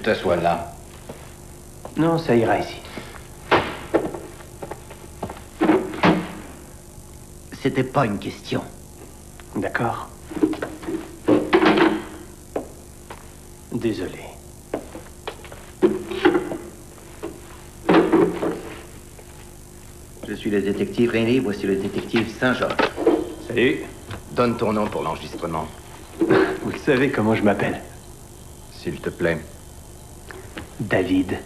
t'assois là. Non, ça ira ici. C'était pas une question. D'accord. Désolé. Je suis le détective René, voici le détective Saint-Georges. Salut. Donne ton nom pour l'enregistrement, Vous le savez comment je m'appelle? s'il te plaît. David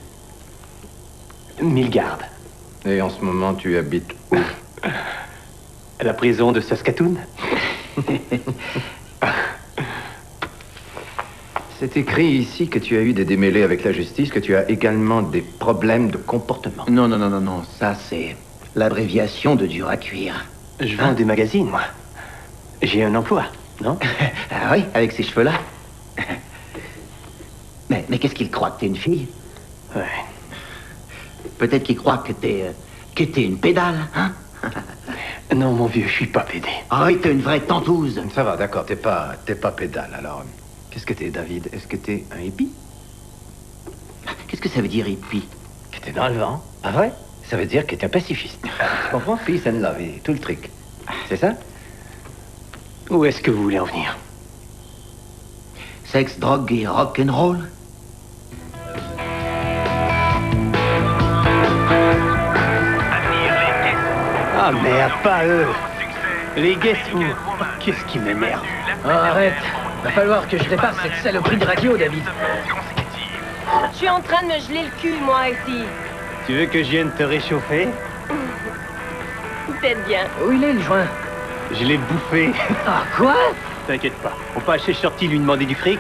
Milgard. Et en ce moment, tu habites où? À la prison de Saskatoon. C'est écrit ici que tu as eu des démêlés avec la justice, que tu as également des problèmes de comportement. Non. Ça, c'est l'abréviation de dur à cuire. Je vends des magazines, moi. J'ai un emploi, non? Ah oui, avec ces cheveux-là. Mais qu'est-ce qu'il croit que t'es une fille? Ouais. Peut-être qu'il croit que t'es une pédale, hein? Non, mon vieux, je suis pas pédé. Ah oui, t'es une vraie tentouse. Ça va, d'accord, t'es pas pédale, alors. Qu'est-ce que t'es, David? Est-ce que t'es un hippie? Qu'est-ce que ça veut dire, hippie? Que t'es dans le vent? Ah ouais? Ça veut dire que t'es un pacifiste. Tu comprends? Peace and love, et tout le truc. C'est ça? Où est-ce que vous voulez en venir? Sexe, drogue et rock'n'roll? Ah merde, pas eux. Les guests, qu'est-ce qui m'énerve? Oh, arrête. Va falloir que je répare cette saloperie de radio, David. Je suis en train de me geler le cul, moi, ici. Tu veux que je vienne te réchauffer? Peut-être bien. Où il est, le joint? Je l'ai bouffé. Ah, quoi? T'inquiète pas, on peut acheter Shorty lui demander du fric.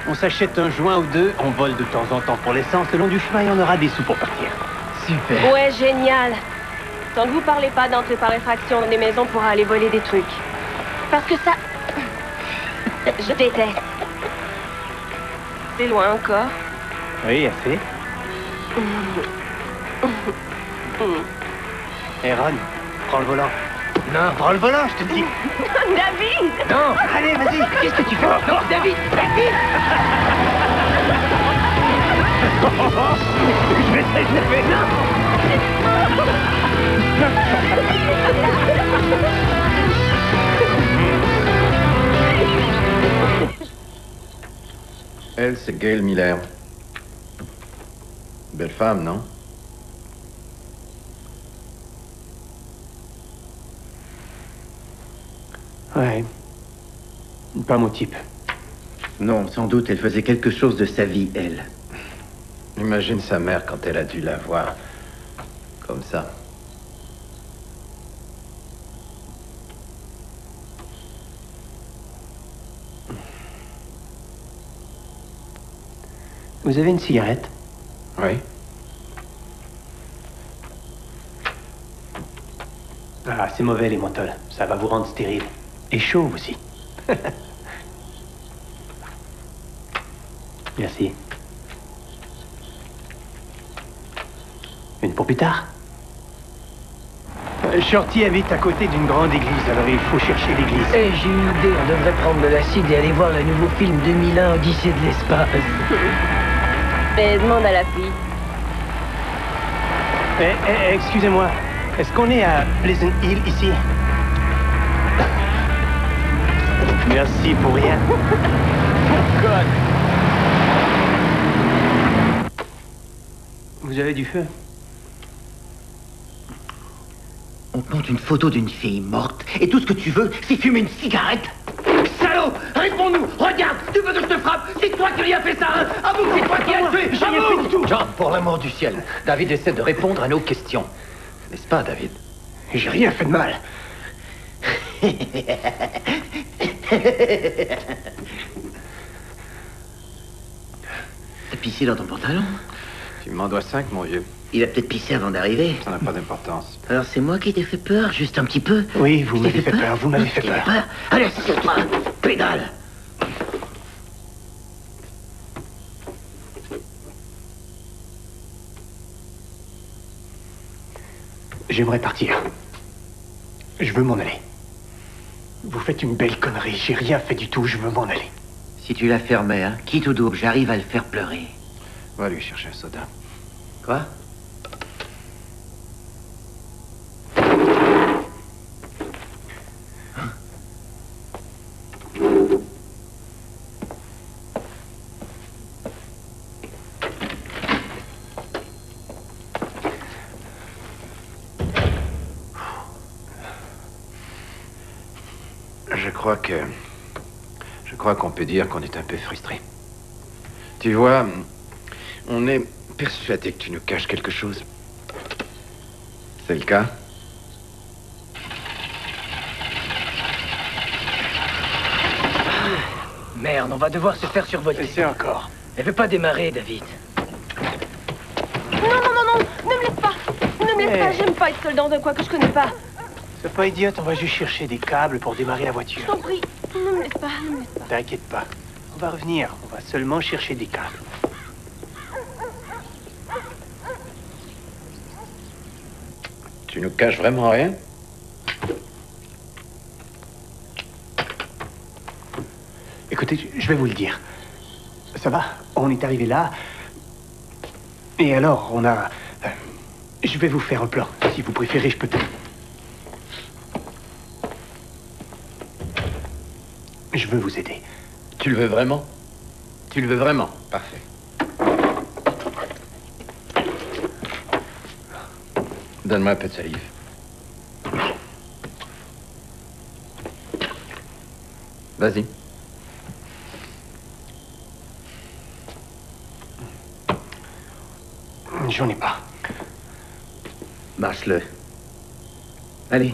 On s'achète un joint ou deux, on vole de temps en temps pour l'essence. Le long du chemin, et on aura des sous pour partir. Super. Ouais, génial. Tant que vous parlez pas d'entrer par effraction dans des maisons pour aller voler des trucs. Parce que ça... Je déteste. C'est loin encore. Oui, assez. Hey Ron, prends le volant. Non. Prends le volant, je te dis. David! Non. Allez, vas-y. Qu'est-ce que tu fais? Non, David! David! Je vais t'échauffer. Elle, c'est Gail Miller. Belle femme, non? Ouais. Pas mon type. Non, sans doute, elle faisait quelque chose de sa vie, elle. Imagine sa mère quand elle a dû la voir. Comme ça. Vous avez une cigarette? Oui. Ah, c'est mauvais, les menthols. Ça va vous rendre stérile. Et chaud aussi. Merci. Une pour plus tard? Shorty habite à côté d'une grande église, alors il faut chercher l'église. Eh, j'ai une idée. On devrait prendre de l'acide et aller voir le nouveau film 2001, Odyssée de l'espace. Mais demande à la fille. Excusez-moi. Est-ce qu'on est à Pleasant Hill, ici? Merci pour rien. God. Vous avez du feu? On te montre une photo d'une fille morte, et tout ce que tu veux, c'est fumer une cigarette. Salaud! Réponds-nous! Regarde! Tu veux que je te frappe? C'est toi qui lui as fait ça, hein? Avoue que c'est toi qui as tué! J'ai rien fait du tout! John, pour l'amour du ciel, David essaie de répondre à nos questions. N'est-ce pas, David? J'ai rien fait de mal. T'as pissé dans ton pantalon? Tu m'en dois 5, mon vieux. Il a peut-être pissé avant d'arriver. Ça n'a pas d'importance. Alors c'est moi qui t'ai fait peur, juste un petit peu? Oui, vous Je t'ai m'avez fait peur, vous m'avez fait Je t'ai peur. Allez, assieds-toi! Pédale! J'aimerais partir. Je veux m'en aller. Vous faites une belle connerie, j'ai rien fait du tout, je veux m'en aller. Si tu la fermais, hein, quitte ou double, j'arrive à le faire pleurer. Va lui chercher un soda. Quoi? Je crois qu'on peut dire qu'on est un peu frustré. Tu vois, on est persuadé que tu nous caches quelque chose. C'est le cas? Merde, on va devoir se faire survoler. C'est encore. Elle veut pas démarrer, David. Non, ne me laisse pas. Ne me laisse pas, j'aime pas être seule dans un coin que je connais pas. C'est pas idiote, on va juste chercher des câbles pour démarrer la Je voiture. t'en prie, ne me laisse pas, ne me laisse pas. T'inquiète pas. On va revenir, on va seulement chercher des câbles. Tu nous caches vraiment rien? Écoutez, je vais vous le dire. Ça va? On est arrivé là. Et alors, on a... je vais vous faire un plan. Si vous préférez, je peux... Je veux vous aider. Tu le veux vraiment? Tu le veux vraiment? Parfait. Donne-moi un peu de salive. Vas-y. J'en ai pas. Marche-le. Allez.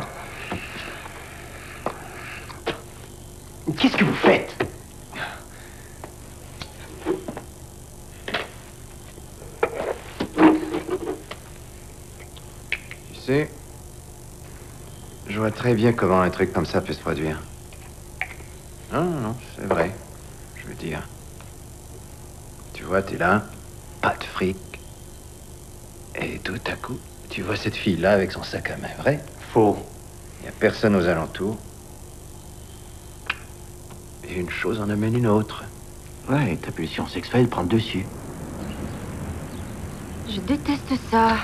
Qu'est-ce que vous faites? Tu sais, je vois très bien comment un truc comme ça peut se produire. Non, c'est vrai. Je veux dire. Tu vois, t'es là, pas de fric. Et tout à coup, tu vois cette fille-là avec son sac à main, vrai? Faux. Il n'y a personne aux alentours. Et une chose en amène une autre. Ouais, ta pulsion sexuelle prend le dessus. Je déteste ça.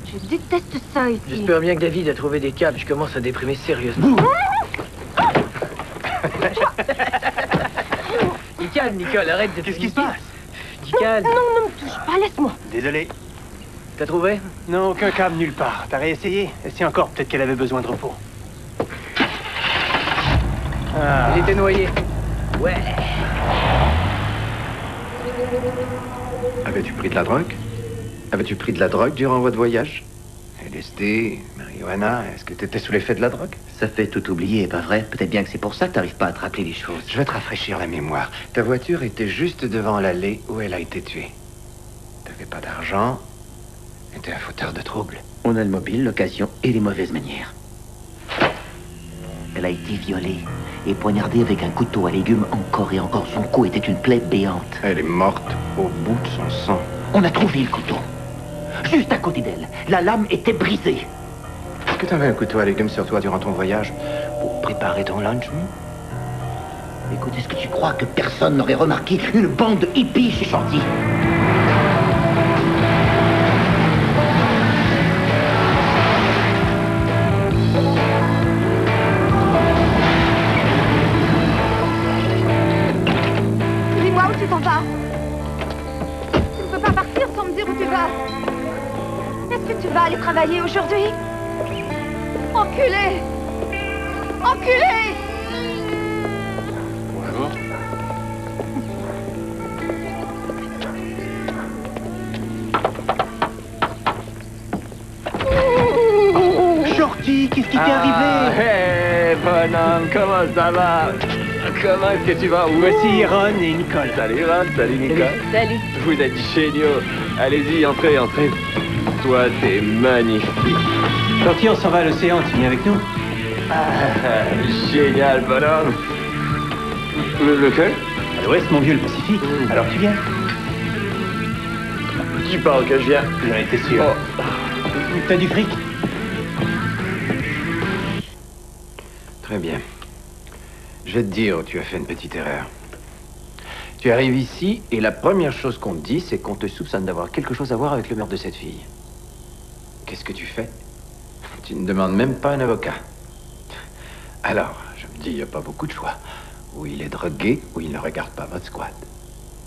Je déteste ça ici. J'espère bien que David a trouvé des câbles. Je commence à déprimer sérieusement. Dis calme, Nicole, arrête de... Qu'est-ce qui se passe? Dis calme. Non, ne me touche pas, laisse-moi. Désolé. T'as trouvé? Non, aucun câble nulle part. T'as réessayé? Essaye encore, peut-être qu'elle avait besoin de repos. Ah. Il était noyé. Ouais. Avais-tu pris de la drogue? Avais-tu pris de la drogue durant votre voyage? LSD, marijuana, est-ce que t'étais sous l'effet de la drogue? Ça fait tout oublier, pas vrai? Peut-être bien que c'est pour ça que t'arrives pas à te rappeler les choses. Je vais te rafraîchir la mémoire. Ta voiture était juste devant l'allée où elle a été tuée. T'avais pas d'argent, et t'es un fauteur de troubles. On a le mobile, l'occasion et les mauvaises manières. Elle a été violée et poignardée avec un couteau à légumes encore et encore. Son cou était une plaie béante. Elle est morte au bout de son sang. On a trouvé le couteau. Juste à côté d'elle. La lame était brisée. Est-ce que t'avais un couteau à légumes sur toi durant ton voyage pour préparer ton lunch? Écoute, est-ce que tu crois que personne n'aurait remarqué une bande de hippies chez Shorty? Dis-moi où tu t'en vas. Tu ne peux pas partir sans me dire où tu vas. Est-ce que tu vas aller travailler aujourd'hui? Enculé! Enculé! Shorty, qu'est-ce qui t'est arrivé? Hey, bonhomme, comment ça va? Comment est-ce que tu vas? Voici Ron et Nicole. Salut Ron, salut Nicole. Salut. Vous êtes géniaux. Allez-y, entrez, entrez. Toi, t'es magnifique. Shorty, on s'en va à l'océan, tu viens avec nous? Génial, bonhomme. Lequel? À l'ouest, mon vieux, le Pacifique. Alors tu viens? Tu parles que je viens. J'en étais sûr. Oh. T'as du fric? Très bien. Je vais te dire où tu as fait une petite erreur. Tu arrives ici et la première chose qu'on te dit, c'est qu'on te soupçonne d'avoir quelque chose à voir avec le meurtre de cette fille. Qu'est-ce que tu fais? Tu ne demandes même pas un avocat. Alors, je me dis, il n'y a pas beaucoup de choix. Ou il est drogué, ou il ne regarde pas votre squad.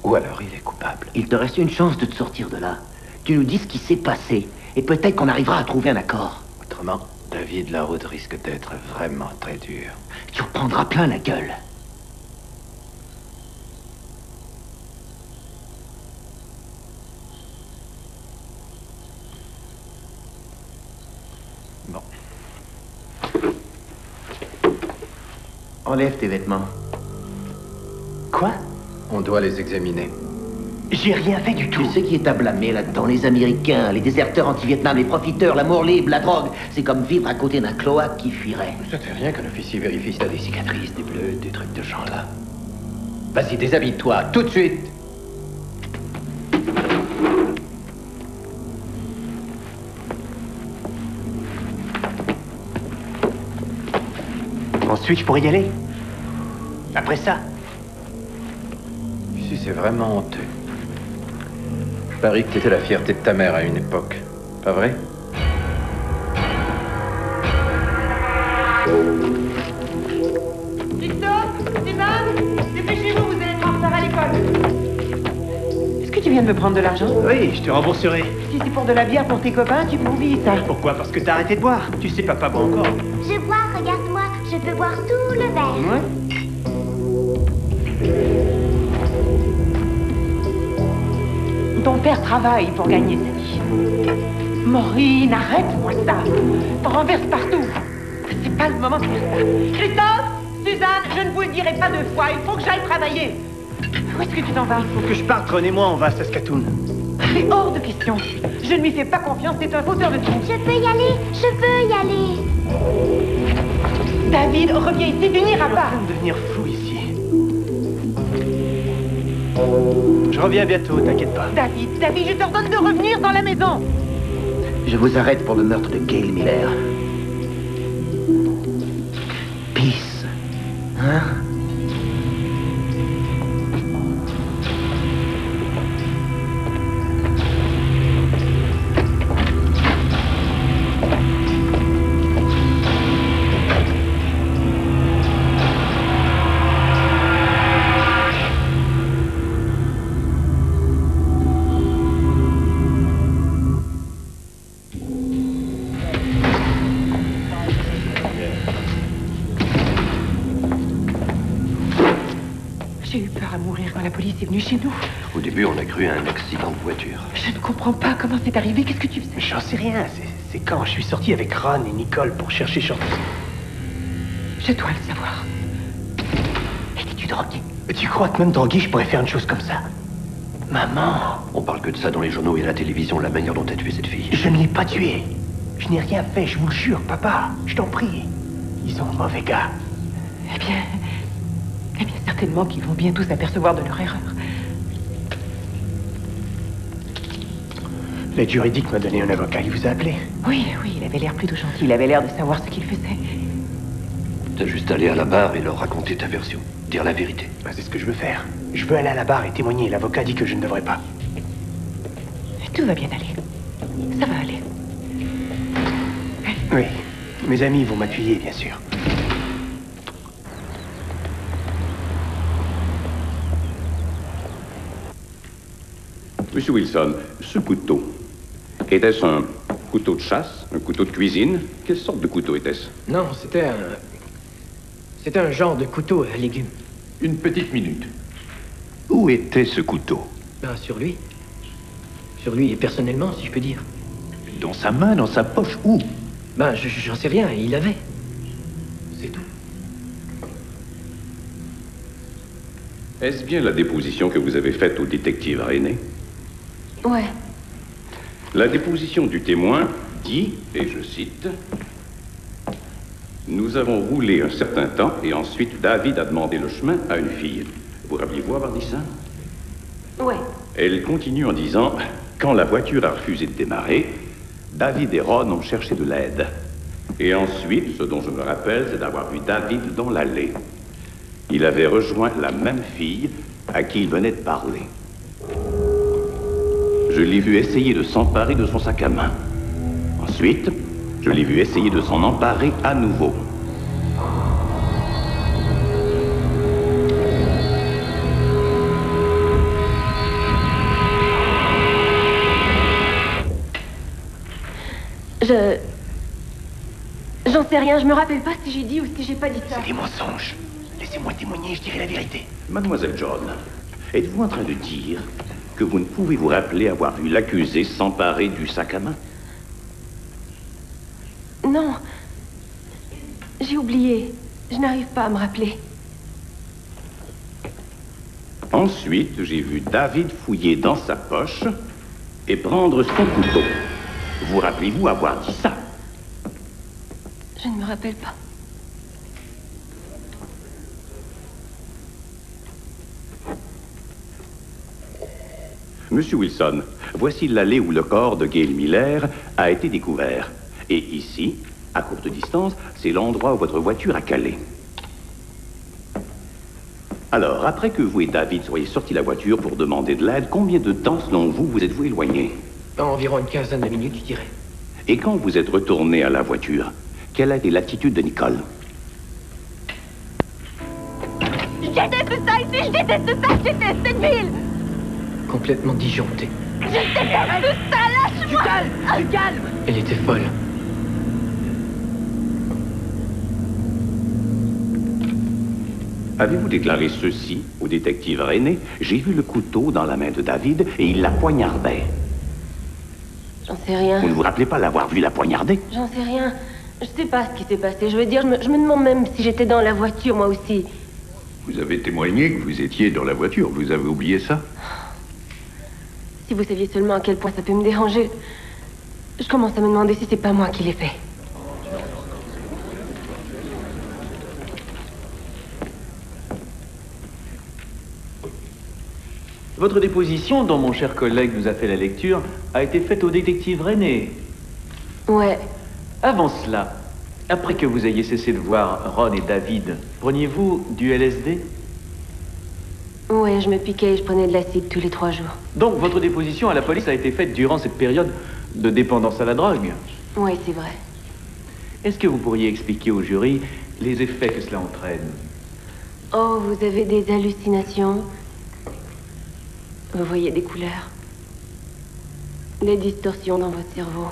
Ou alors il est coupable. Il te reste une chance de te sortir de là. Tu nous dis ce qui s'est passé, et peut-être qu'on arrivera à trouver un accord. Autrement, la vie de la route risque d'être vraiment très dure. Tu reprendras plein la gueule. Bon. Enlève tes vêtements. Quoi? On doit les examiner. J'ai rien fait du tout. Tu sais qui est à blâmer là-dedans? Les Américains, les déserteurs anti-Vietnam, les profiteurs, l'amour libre, la drogue. C'est comme vivre à côté d'un cloaque qui fuirait. Ça te fait rien qu'un officier vérifie si t'as des cicatrices, des bleus, des trucs de genre là. Vas-y, déshabille-toi, tout de suite. Ensuite, je pourrais y aller. Après ça. Si c'est vraiment honteux. Je parie que t'étais la fierté de ta mère à une époque. Pas vrai? Christophe, Stéphane, dépêchez-vous, vous allez être en retard à l'école. Est-ce que tu viens de me prendre de l'argent? Oui, je te rembourserai. Si c'est pour de la bière pour tes copains, tu peux oublier ça. Pourquoi? Parce que t'as arrêté de boire. Tu sais, papa boit encore. Je bois, regarde-moi, je peux boire tout le verre. Ouais. Ton père travaille pour gagner sa vie. Maureen, arrête-moi ça. T'en renverses partout. C'est pas le moment de faire ça. Christophe, Suzanne, je ne vous le dirai pas deux fois. Il faut que j'aille travailler. Où est-ce que tu t'en vas? Faut que je parte, Ron et moi, on va à Saskatoon. C'est hors de question. Je ne lui fais pas confiance, c'est un fauteur de trompe. Je peux y aller, je peux y aller. David, reviens ici, tu n'iras Je suis en pas. train de devenir fou ici. Je reviens bientôt, t'inquiète pas. David, je t'ordonne de revenir dans la maison. Je vous arrête pour le meurtre de Gail Miller. Peace. Hein? J'ai eu peur à mourir quand la police est venue chez nous. Au début, on a cru à un accident de voiture. Je ne comprends pas comment c'est arrivé. Qu'est-ce que tu faisais? J'en sais rien, c'est quand je suis sorti avec Ron et Nicole pour chercher Shorty. Je dois le savoir. Étais-tu drogué? Tu crois que même drogué, je pourrais faire une chose comme ça? Maman, On parle que de ça dans les journaux et à la télévision, la manière dont t'as tué cette fille. je ne l'ai pas tué. Je n'ai rien fait, je vous le jure, papa. Je t'en prie. Ils sont mauvais gars. Eh bien, certainement qu'ils vont bientôt s'apercevoir de leur erreur. L'aide juridique m'a donné un avocat, il vous a appelé. Oui, il avait l'air plutôt gentil. Il avait l'air de savoir ce qu'il faisait. T'as juste allé à la barre et leur raconter ta version. Dire la vérité. Ben, c'est ce que je veux faire. Je veux aller à la barre et témoigner. L'avocat dit que je ne devrais pas. Tout va bien aller. Ça va aller. Oui, mes amis vont m'appuyer, bien sûr. Monsieur Wilson, ce couteau, était-ce un couteau de chasse, un couteau de cuisine? Quelle sorte de couteau était-ce? Non, c'était un genre de couteau à légumes. Une petite minute. Où était ce couteau? Ben, sur lui. Sur lui, personnellement, si je peux dire. Dans sa main, dans sa poche, où? Ben, j'en sais rien, il avait. C'est tout. Est-ce bien la déposition que vous avez faite au détective René? Ouais. La déposition du témoin dit, et je cite, « Nous avons roulé un certain temps et ensuite David a demandé le chemin à une fille. » Vous rappelez-vous avoir dit ça? Ouais. Elle continue en disant, « Quand la voiture a refusé de démarrer, David et Ron ont cherché de l'aide. Et ensuite, ce dont je me rappelle, c'est d'avoir vu David dans l'allée. Il avait rejoint la même fille à qui il venait de parler. Je l'ai vu essayer de s'emparer de son sac à main. Ensuite, je l'ai vu essayer de s'en emparer à nouveau. J'en sais rien, je me rappelle pas si j'ai dit ou si j'ai pas dit ça. C'est des mensonges. Laissez-moi témoigner, je dirai la vérité. Mademoiselle John, êtes-vous en train de dire que vous ne pouvez vous rappeler avoir vu l'accusé s'emparer du sac à main? Non. J'ai oublié. Je n'arrive pas à me rappeler. Ensuite, j'ai vu David fouiller dans sa poche et prendre son couteau. Vous rappelez-vous avoir dit ça? Je ne me rappelle pas. Monsieur Wilson, voici l'allée où le corps de Gail Miller a été découvert. Et ici, à courte distance, c'est l'endroit où votre voiture a calé. Alors, après que vous et David soyez sortis de la voiture pour demander de l'aide, combien de temps, selon vous, vous êtes-vous éloignés? Environ une quinzaine de minutes, je dirais. Et quand vous êtes retourné à la voiture, quelle a été l'attitude de Nicole? Je déteste ça ici, je déteste ça, je déteste cette ville. Complètement disjonctée. Je déteste ça, lâche-moi. Du calme. Elle était folle. Avez-vous déclaré ceci au détective René? J'ai vu le couteau dans la main de David et il la poignardait. J'en sais rien. Vous ne vous rappelez pas l'avoir vu la poignarder? J'en sais rien. Je sais pas ce qui s'est passé. Je veux dire, je me demande même si j'étais dans la voiture, moi aussi. Vous avez témoigné que vous étiez dans la voiture. Vous avez oublié ça? Si vous saviez seulement à quel point ça peut me déranger, je commence à me demander si c'est pas moi qui l'ai fait. Votre déposition, dont mon cher collègue nous a fait la lecture, a été faite au détective René. Ouais. Avant cela, après que vous ayez cessé de voir Ron et David, preniez-vous du LSD? Ouais, je me piquais et je prenais de l'acide tous les 3 jours. Donc, votre déposition à la police a été faite durant cette période de dépendance à la drogue? Ouais, c'est vrai. Est-ce que vous pourriez expliquer au jury les effets que cela entraîne? Oh, vous avez des hallucinations. Vous voyez des couleurs. Des distorsions dans votre cerveau.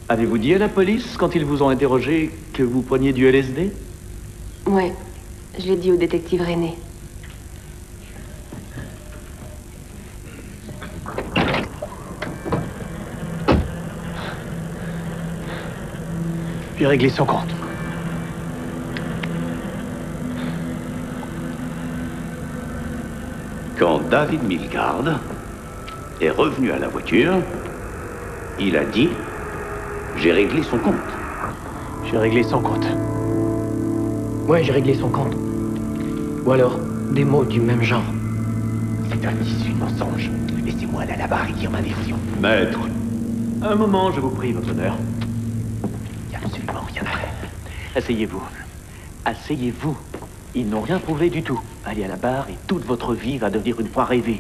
Avez-vous dit à la police, quand ils vous ont interrogé, que vous preniez du LSD? Ouais, je l'ai dit au détective René. Puis régler son compte. Quand David Milgard est revenu à la voiture, il a dit « J'ai réglé son compte ». J'ai réglé son compte. Ouais, j'ai réglé son compte. Ou alors, des mots du même genre. C'est un tissu de mensonge. Laissez-moi aller à la barre et dire ma version. Maître. Un moment, je vous prie, votre honneur. Il n'y a absolument rien à faire. Asseyez-vous. Asseyez-vous. Ils n'ont rien prouvé du tout. Allez à la barre et toute votre vie va devenir une fois rêvée.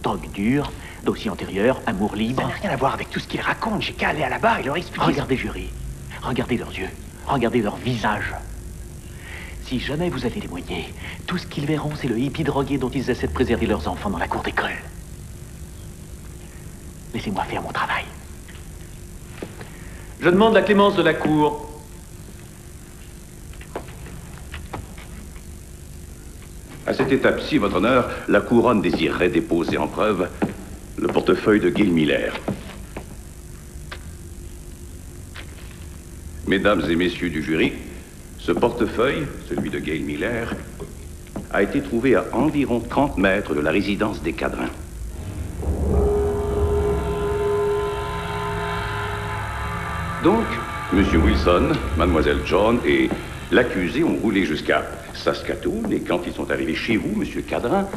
Drogue dure, dossier antérieur, amour libre. Ça n'a rien à voir avec tout ce qu'ils racontent. J'ai qu'à aller à la barre et leur expliquer. Regardez, jury. Regardez leurs yeux. Regardez leur visage. Si jamais vous allez témoigner, tout ce qu'ils verront, c'est le hippie drogué dont ils essaient de préserver leurs enfants dans la cour d'école. Laissez-moi faire mon travail. Je demande la clémence de la cour. À cette étape-ci, votre honneur, la couronne désirerait déposer en preuve le portefeuille de Gail Miller. Mesdames et messieurs du jury, ce portefeuille, celui de Gail Miller, a été trouvé à environ 30 mètres de la résidence des Cadrins. Donc, Monsieur Wilson, Mademoiselle John et l'accusé ont roulé jusqu'à Saskatoon, et quand ils sont arrivés chez vous, Monsieur Cadrin,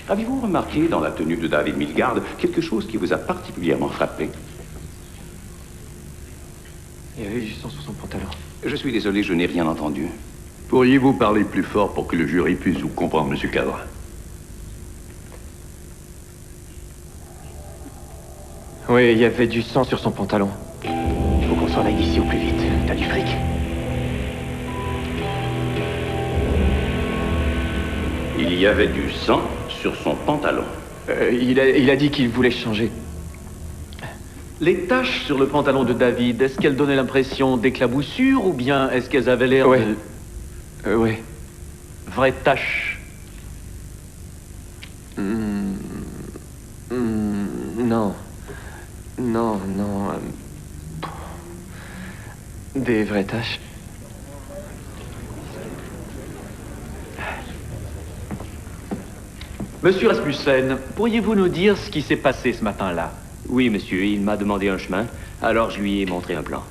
avez-vous remarqué dans la tenue de David Milgard quelque chose qui vous a particulièrement frappé? Il y avait du sang sur son pantalon. Je suis désolé, je n'ai rien entendu. Pourriez-vous parler plus fort pour que le jury puisse vous comprendre, Monsieur Cadrin? Oui, il y avait du sang sur son pantalon. Faut qu'on s'en aille d'ici au plus vite. T'as du fric? Il y avait du sang sur son pantalon. Il a dit qu'il voulait changer. Les taches sur le pantalon de David, est-ce qu'elles donnaient l'impression d'éclaboussure ou bien est-ce qu'elles avaient l'air de... Oui. Vraies taches? Non. Non. Des vraies taches. Monsieur Rasmussen, pourriez-vous nous dire ce qui s'est passé ce matin-là? Oui, monsieur, il m'a demandé un chemin, alors je lui ai montré un plan.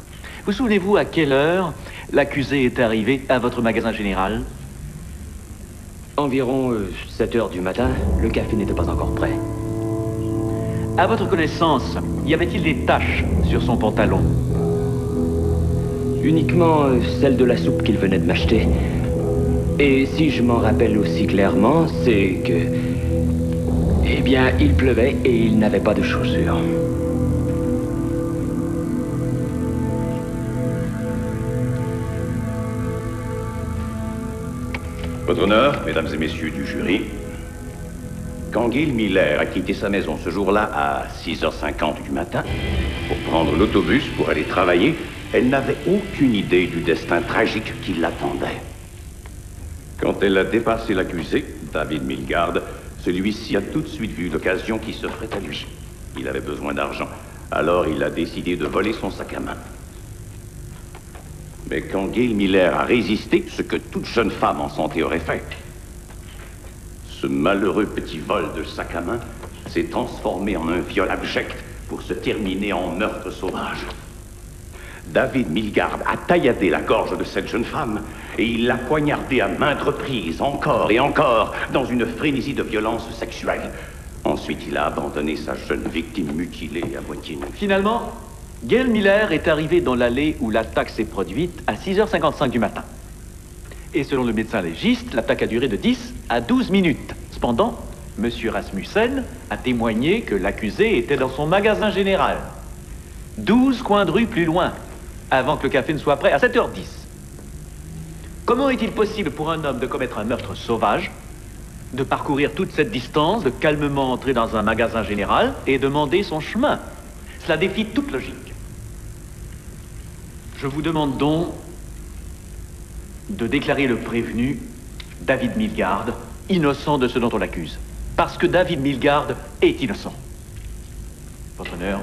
Vous souvenez-vous à quelle heure l'accusé est arrivé à votre magasin général? Environ 7 heures du matin, le café n'était pas encore prêt. À votre connaissance, y avait-il des taches sur son pantalon? Uniquement celle de la soupe qu'il venait de m'acheter. Et si je m'en rappelle aussi clairement, c'est que... Eh bien, il pleuvait et il n'avait pas de chaussures. Votre honneur, mesdames et messieurs du jury, quand Gail Miller a quitté sa maison ce jour-là à 6h50 du matin pour prendre l'autobus pour aller travailler, elle n'avait aucune idée du destin tragique qui l'attendait. Quand elle a dépassé l'accusé, David Milgaard, celui-ci a tout de suite vu l'occasion qui s'offrait à lui. Il avait besoin d'argent, alors il a décidé de voler son sac à main. Mais quand Gail Miller a résisté, ce que toute jeune femme en santé aurait fait, ce malheureux petit vol de sac à main s'est transformé en un viol abject pour se terminer en meurtre sauvage. David Milgaard a tailladé la gorge de cette jeune femme et il l'a poignardée à maintes reprises, encore et encore, dans une frénésie de violence sexuelle. Ensuite, il a abandonné sa jeune victime mutilée à moitié nue. Finalement, Gail Miller est arrivé dans l'allée où l'attaque s'est produite à 6h55 du matin. Et selon le médecin légiste, l'attaque a duré de 10 à 12 minutes. Cependant, M. Rasmussen a témoigné que l'accusé était dans son magasin général, 12 coins de rue plus loin, avant que le café ne soit prêt à 7h10. Comment est-il possible pour un homme de commettre un meurtre sauvage, de parcourir toute cette distance, de calmement entrer dans un magasin général et demander son chemin? Cela défie toute logique. Je vous demande donc de déclarer le prévenu, David Milgaard, innocent de ce dont on l'accuse. Parce que David Milgaard est innocent. Votre honneur.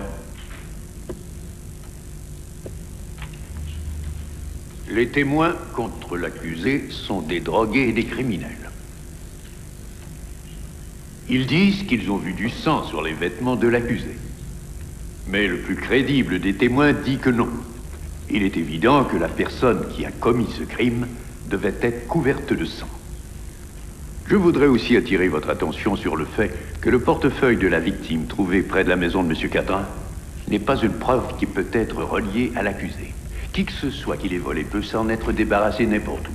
Les témoins contre l'accusé sont des drogués et des criminels. Ils disent qu'ils ont vu du sang sur les vêtements de l'accusé. Mais le plus crédible des témoins dit que non. Il est évident que la personne qui a commis ce crime devait être couverte de sang. Je voudrais aussi attirer votre attention sur le fait que le portefeuille de la victime trouvé près de la maison de M. Cadrin n'est pas une preuve qui peut être reliée à l'accusé. Qui que ce soit qui l'ait volé peut s'en être débarrassé n'importe où.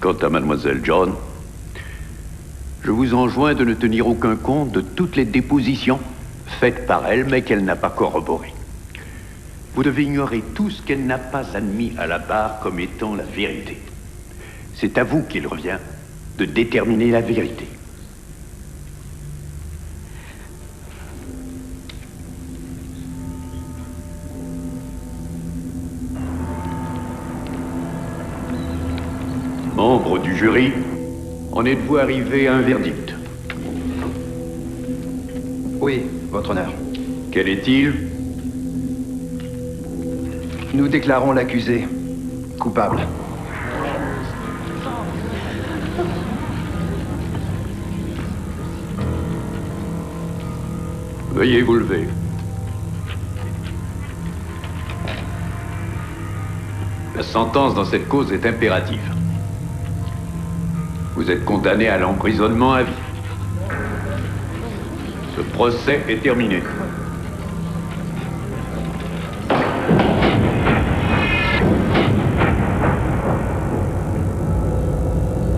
Quant à mademoiselle John, je vous enjoins de ne tenir aucun compte de toutes les dépositions faites par elle, mais qu'elle n'a pas corroborées. Vous devez ignorer tout ce qu'elle n'a pas admis à la barre comme étant la vérité. C'est à vous qu'il revient de déterminer la vérité. Membres du jury, en êtes-vous arrivé à un verdict? Oui, votre honneur. Quel est-il? Nous déclarons l'accusé coupable. Veuillez vous lever. La sentence dans cette cause est impérative. Vous êtes condamné à l'emprisonnement à vie. Ce procès est terminé.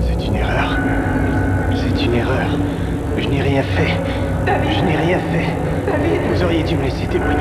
C'est une erreur. C'est une erreur. Je n'ai rien fait. David. Je n'ai rien fait. David. Vous auriez dû me laisser témoigner.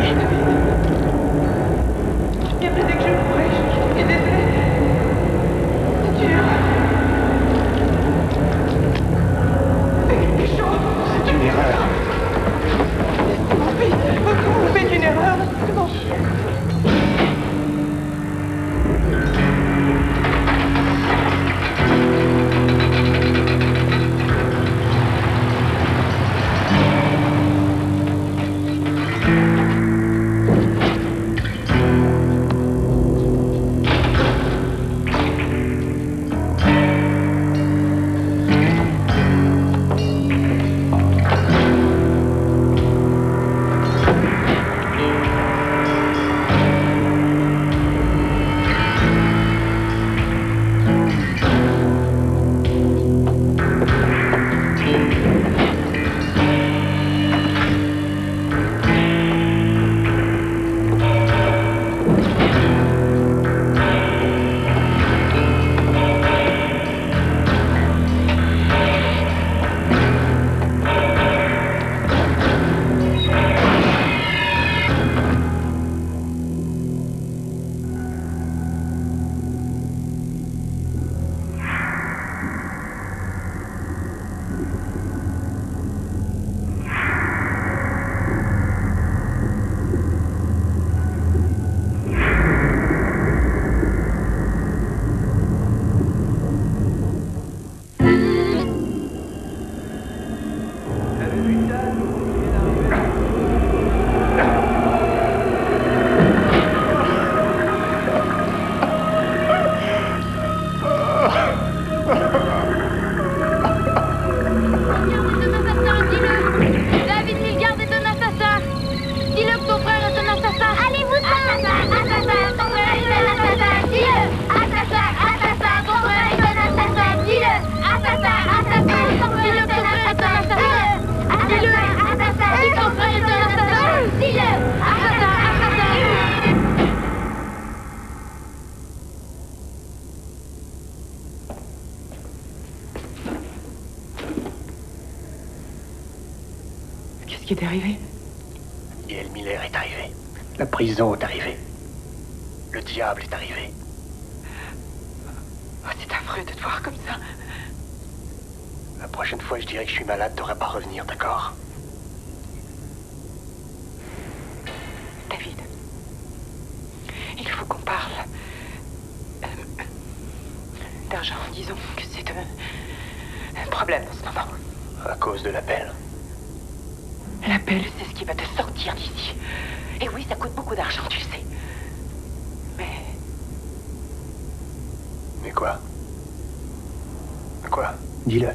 Qu'est-ce qui est arrivé? Gail Miller est arrivé. La prison est arrivée. Le diable est arrivé. Oh, c'est affreux de te voir comme ça. La prochaine fois, je dirais que je suis malade, t'aurais pas à revenir, d'accord? David, il faut qu'on parle d'argent. Disons que c'est un problème en ce moment. À cause de l'appel. L'appel, c'est ce qui va te sortir d'ici. Et oui, ça coûte beaucoup d'argent, tu le sais. Mais quoi? Quoi? Dis-le.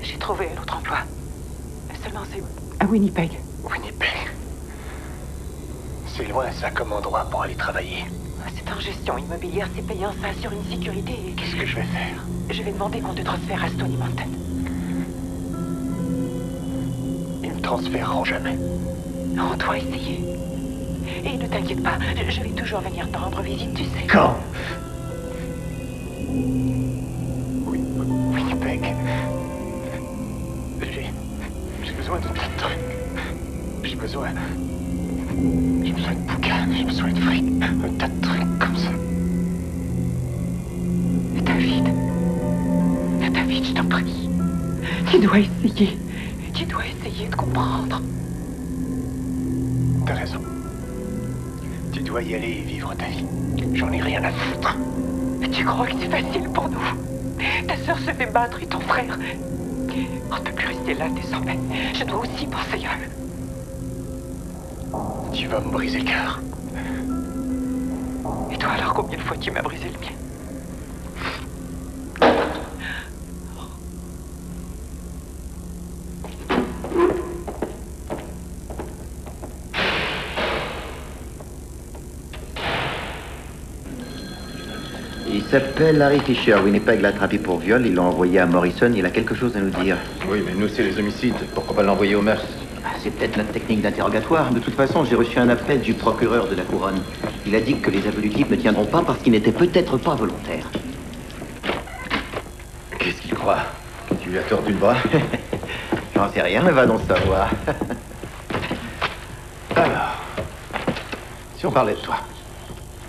J'ai trouvé un autre emploi. Seulement, c'est à Winnipeg. Winnipeg? C'est loin, ça, comme endroit pour aller travailler. C'est en gestion immobilière, c'est payant, ça assure une sécurité. Qu'est-ce que je vais faire? Je vais demander qu'on te transfère à Stony Mountain. Ils me transféreront jamais. On doit essayer. Et ne t'inquiète pas, je vais toujours venir te rendre visite, tu sais. Quand? Winnipeg. J'ai besoin de tas de trucs. J'ai besoin de bouquins, j'ai besoin de fric, un tas de trucs comme ça. David, je t'en prie. Tu dois essayer. Tu dois essayer de comprendre. T'as raison. Tu dois y aller et vivre ta vie. J'en ai rien à foutre. Tu crois que c'est facile pour nous? Ta sœur se fait battre et ton frère. On ne peut plus rester là désormais. Je dois aussi penser à eux. Tu vas me briser le cœur. Et toi alors, combien de fois tu m'as brisé le mien? Il s'appelle Harry Fisher. Winnipeg l'a attrapé pour viol. Ils l'ont envoyé à Morrison. Il a quelque chose à nous dire. Oui, mais nous, c'est les homicides. Pourquoi pas l'envoyer au meurtre? C'est peut-être notre technique d'interrogatoire. De toute façon, j'ai reçu un appel du procureur de la Couronne. Il a dit que les aveux du type ne tiendront pas parce qu'il n'était peut-être pas volontaire. Qu'est-ce qu'il croit? Tu lui as tordu le bras? J'en sais rien, mais va donc savoir. Alors, si on parlait de toi.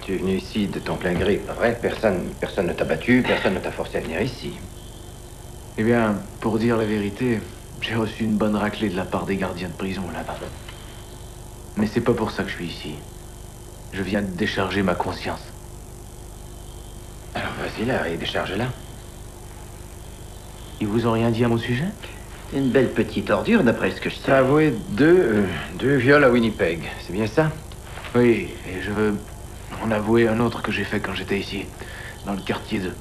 Tu es venu ici de ton plein gré, pas vrai? Personne ne t'a battu, personne ne t'a forcé à venir ici. Eh bien, pour dire la vérité, j'ai reçu une bonne raclée de la part des gardiens de prison là-bas. Mais c'est pas pour ça que je suis ici. Je viens de décharger ma conscience. Alors vas-y, Larry, décharge-la. Ils vous ont rien dit à mon sujet? C'est une belle petite ordure, d'après ce que je sais. T'as avoué deux viols à Winnipeg, c'est bien ça? Oui, et je veux en avouer un autre que j'ai fait quand j'étais ici, dans le quartier de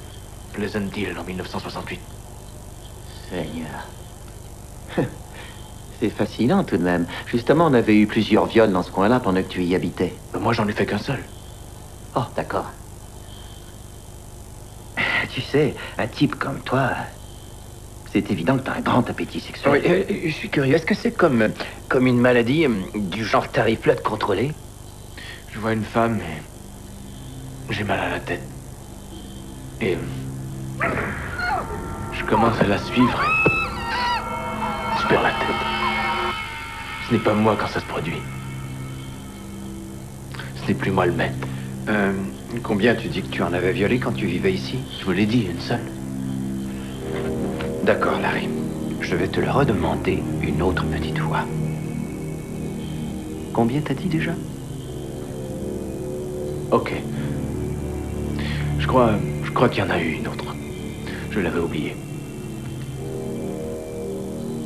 Pleasant Hill en 1968. Seigneur. C'est fascinant tout de même. Justement, on avait eu plusieurs viols dans ce coin-là pendant que tu y habitais. Moi, j'en ai fait qu'un seul. Oh, d'accord. Tu sais, un type comme toi, c'est évident que t'as un grand appétit sexuel. Oui, je suis curieux. Est-ce que c'est comme une maladie du genre tariflote contrôlée? Je vois une femme et j'ai mal à la tête. Et je commence à la suivre et je perds la tête. Ce n'est pas moi quand ça se produit. Ce n'est plus moi le maître. Combien tu dis que tu en avais violé quand tu vivais ici? Je vous l'ai dit, une seule. D'accord, Larry. Je vais te le redemander une autre petite fois. Combien t'as dit déjà? Ok. Je crois qu'il y en a eu une autre. Je l'avais oubliée.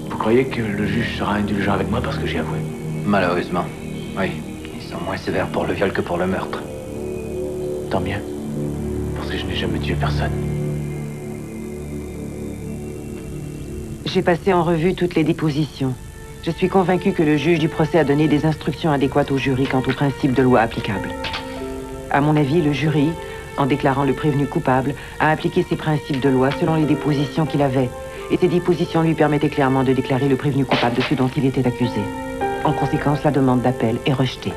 Vous croyez que le juge sera indulgent avec moi parce que j'ai avoué? Malheureusement, oui. Ils sont moins sévères pour le viol que pour le meurtre. Tant mieux. Parce que je n'ai jamais tué personne. J'ai passé en revue toutes les dépositions. Je suis convaincu que le juge du procès a donné des instructions adéquates au jury quant aux principes de loi applicables. À mon avis, le jury, en déclarant le prévenu coupable, a appliqué ces principes de loi selon les dépositions qu'il avait. Et ces dépositions lui permettaient clairement de déclarer le prévenu coupable de ce dont il était accusé. En conséquence, la demande d'appel est rejetée.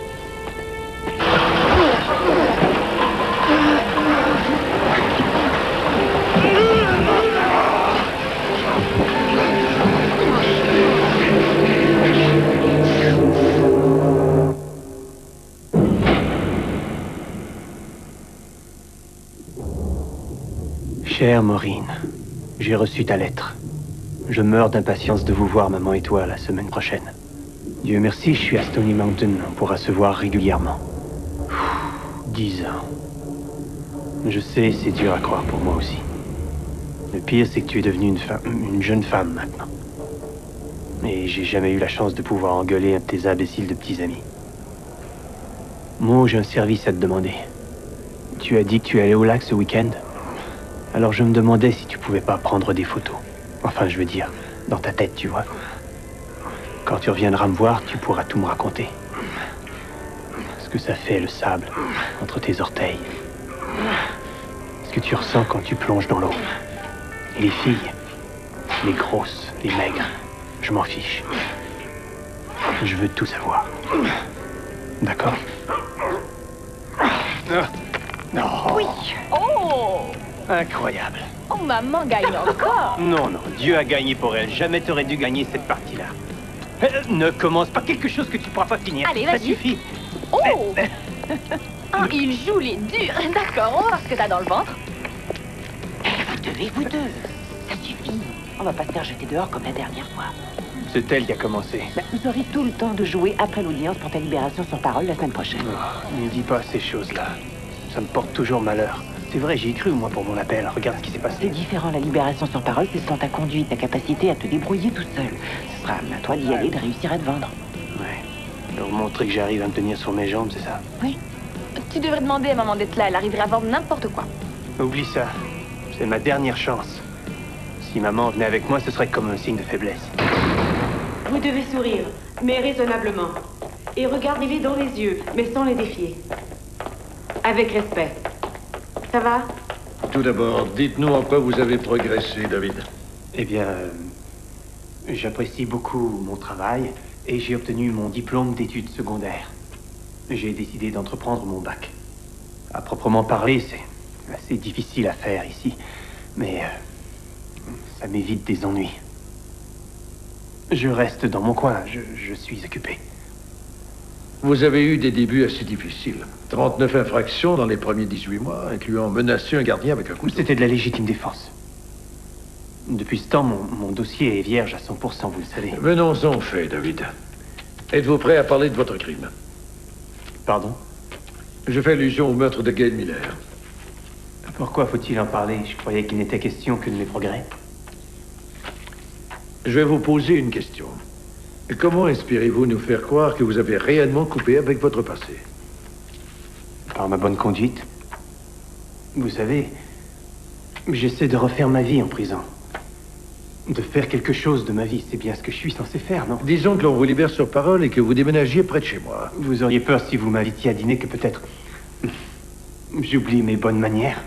Chère Maureen, j'ai reçu ta lettre. Je meurs d'impatience de vous voir, maman et toi, la semaine prochaine. Dieu merci, je suis à Stony Mountain. On pourra se voir régulièrement. 10 ans. Je sais, c'est dur à croire pour moi aussi. Le pire, c'est que tu es devenue une jeune femme maintenant. Et j'ai jamais eu la chance de pouvoir engueuler un de tes imbéciles de petits amis. Moi, j'ai un service à te demander. Tu as dit que tu allais au lac ce week-end. Alors je me demandais si tu pouvais pas prendre des photos. Enfin, je veux dire, dans ta tête, tu vois. Quand tu reviendras me voir, tu pourras tout me raconter. Ce que ça fait, le sable, entre tes orteils. Ce que tu ressens quand tu plonges dans l'eau. Et les filles, les grosses, les maigres, je m'en fiche. Je veux tout savoir. D'accord? Non. Oui. Oh! Incroyable. Oh, maman gagne encore. Non, non, Dieu a gagné pour elle. Jamais t'aurais dû gagner cette partie-là. Ne commence pas quelque chose que tu pourras pas finir. Allez, ça vas-y. suffit. Oh! Oh, il joue les durs. D'accord, on va voir ce que t'as dans le ventre. Vous deux. Ça suffit. On va pas se faire jeter dehors comme la dernière fois. C'est elle qui a commencé. Vous aurez tout le temps de jouer après l'audience pour ta libération sur parole la semaine prochaine. Ne dis pas ces choses-là. Ça me porte toujours malheur. C'est vrai, j'y ai cru, moi, pour mon appel. Regarde ce qui s'est passé. C'est différent, la libération sur parole, c'est selon ta conduite, ta capacité à te débrouiller tout seul. Ce sera à toi d'y aller, de réussir à te vendre. Ouais. Leur montrer que j'arrive à me tenir sur mes jambes, c'est ça? Oui. Tu devrais demander à maman d'être là. Elle arriverait à vendre n'importe quoi. Oublie ça. C'est ma dernière chance. Si maman venait avec moi, ce serait comme un signe de faiblesse. Vous devez sourire, mais raisonnablement. Et regardez-les dans les yeux, mais sans les défier. Avec respect. Ça va? Tout d'abord, dites-nous en quoi vous avez progressé, David. Eh bien, j'apprécie beaucoup mon travail et j'ai obtenu mon diplôme d'études secondaires. J'ai décidé d'entreprendre mon bac. À proprement parler, c'est assez difficile à faire ici, mais ça m'évite des ennuis. Je reste dans mon coin, je suis occupé. Vous avez eu des débuts assez difficiles. 39 infractions dans les premiers 18 mois, incluant menacer un gardien avec un couteau. C'était de la légitime défense. Depuis ce temps, mon dossier est vierge à 100%, vous le savez. Venons-en au fait, David. Êtes-vous prêt à parler de votre crime? Pardon? Je fais allusion au meurtre de Gail Miller. Pourquoi faut-il en parler? Je croyais qu'il n'était question que de mes progrès. Je vais vous poser une question. Comment espérez-vous nous faire croire que vous avez réellement coupé avec votre passé? Par ma bonne conduite. Vous savez, j'essaie de refaire ma vie en prison. De faire quelque chose de ma vie, c'est bien ce que je suis censé faire, non? Disons que l'on vous libère sur parole et que vous déménagiez près de chez moi. Vous auriez peur si vous m'invitiez à dîner que peut-être... j'oublie mes bonnes manières.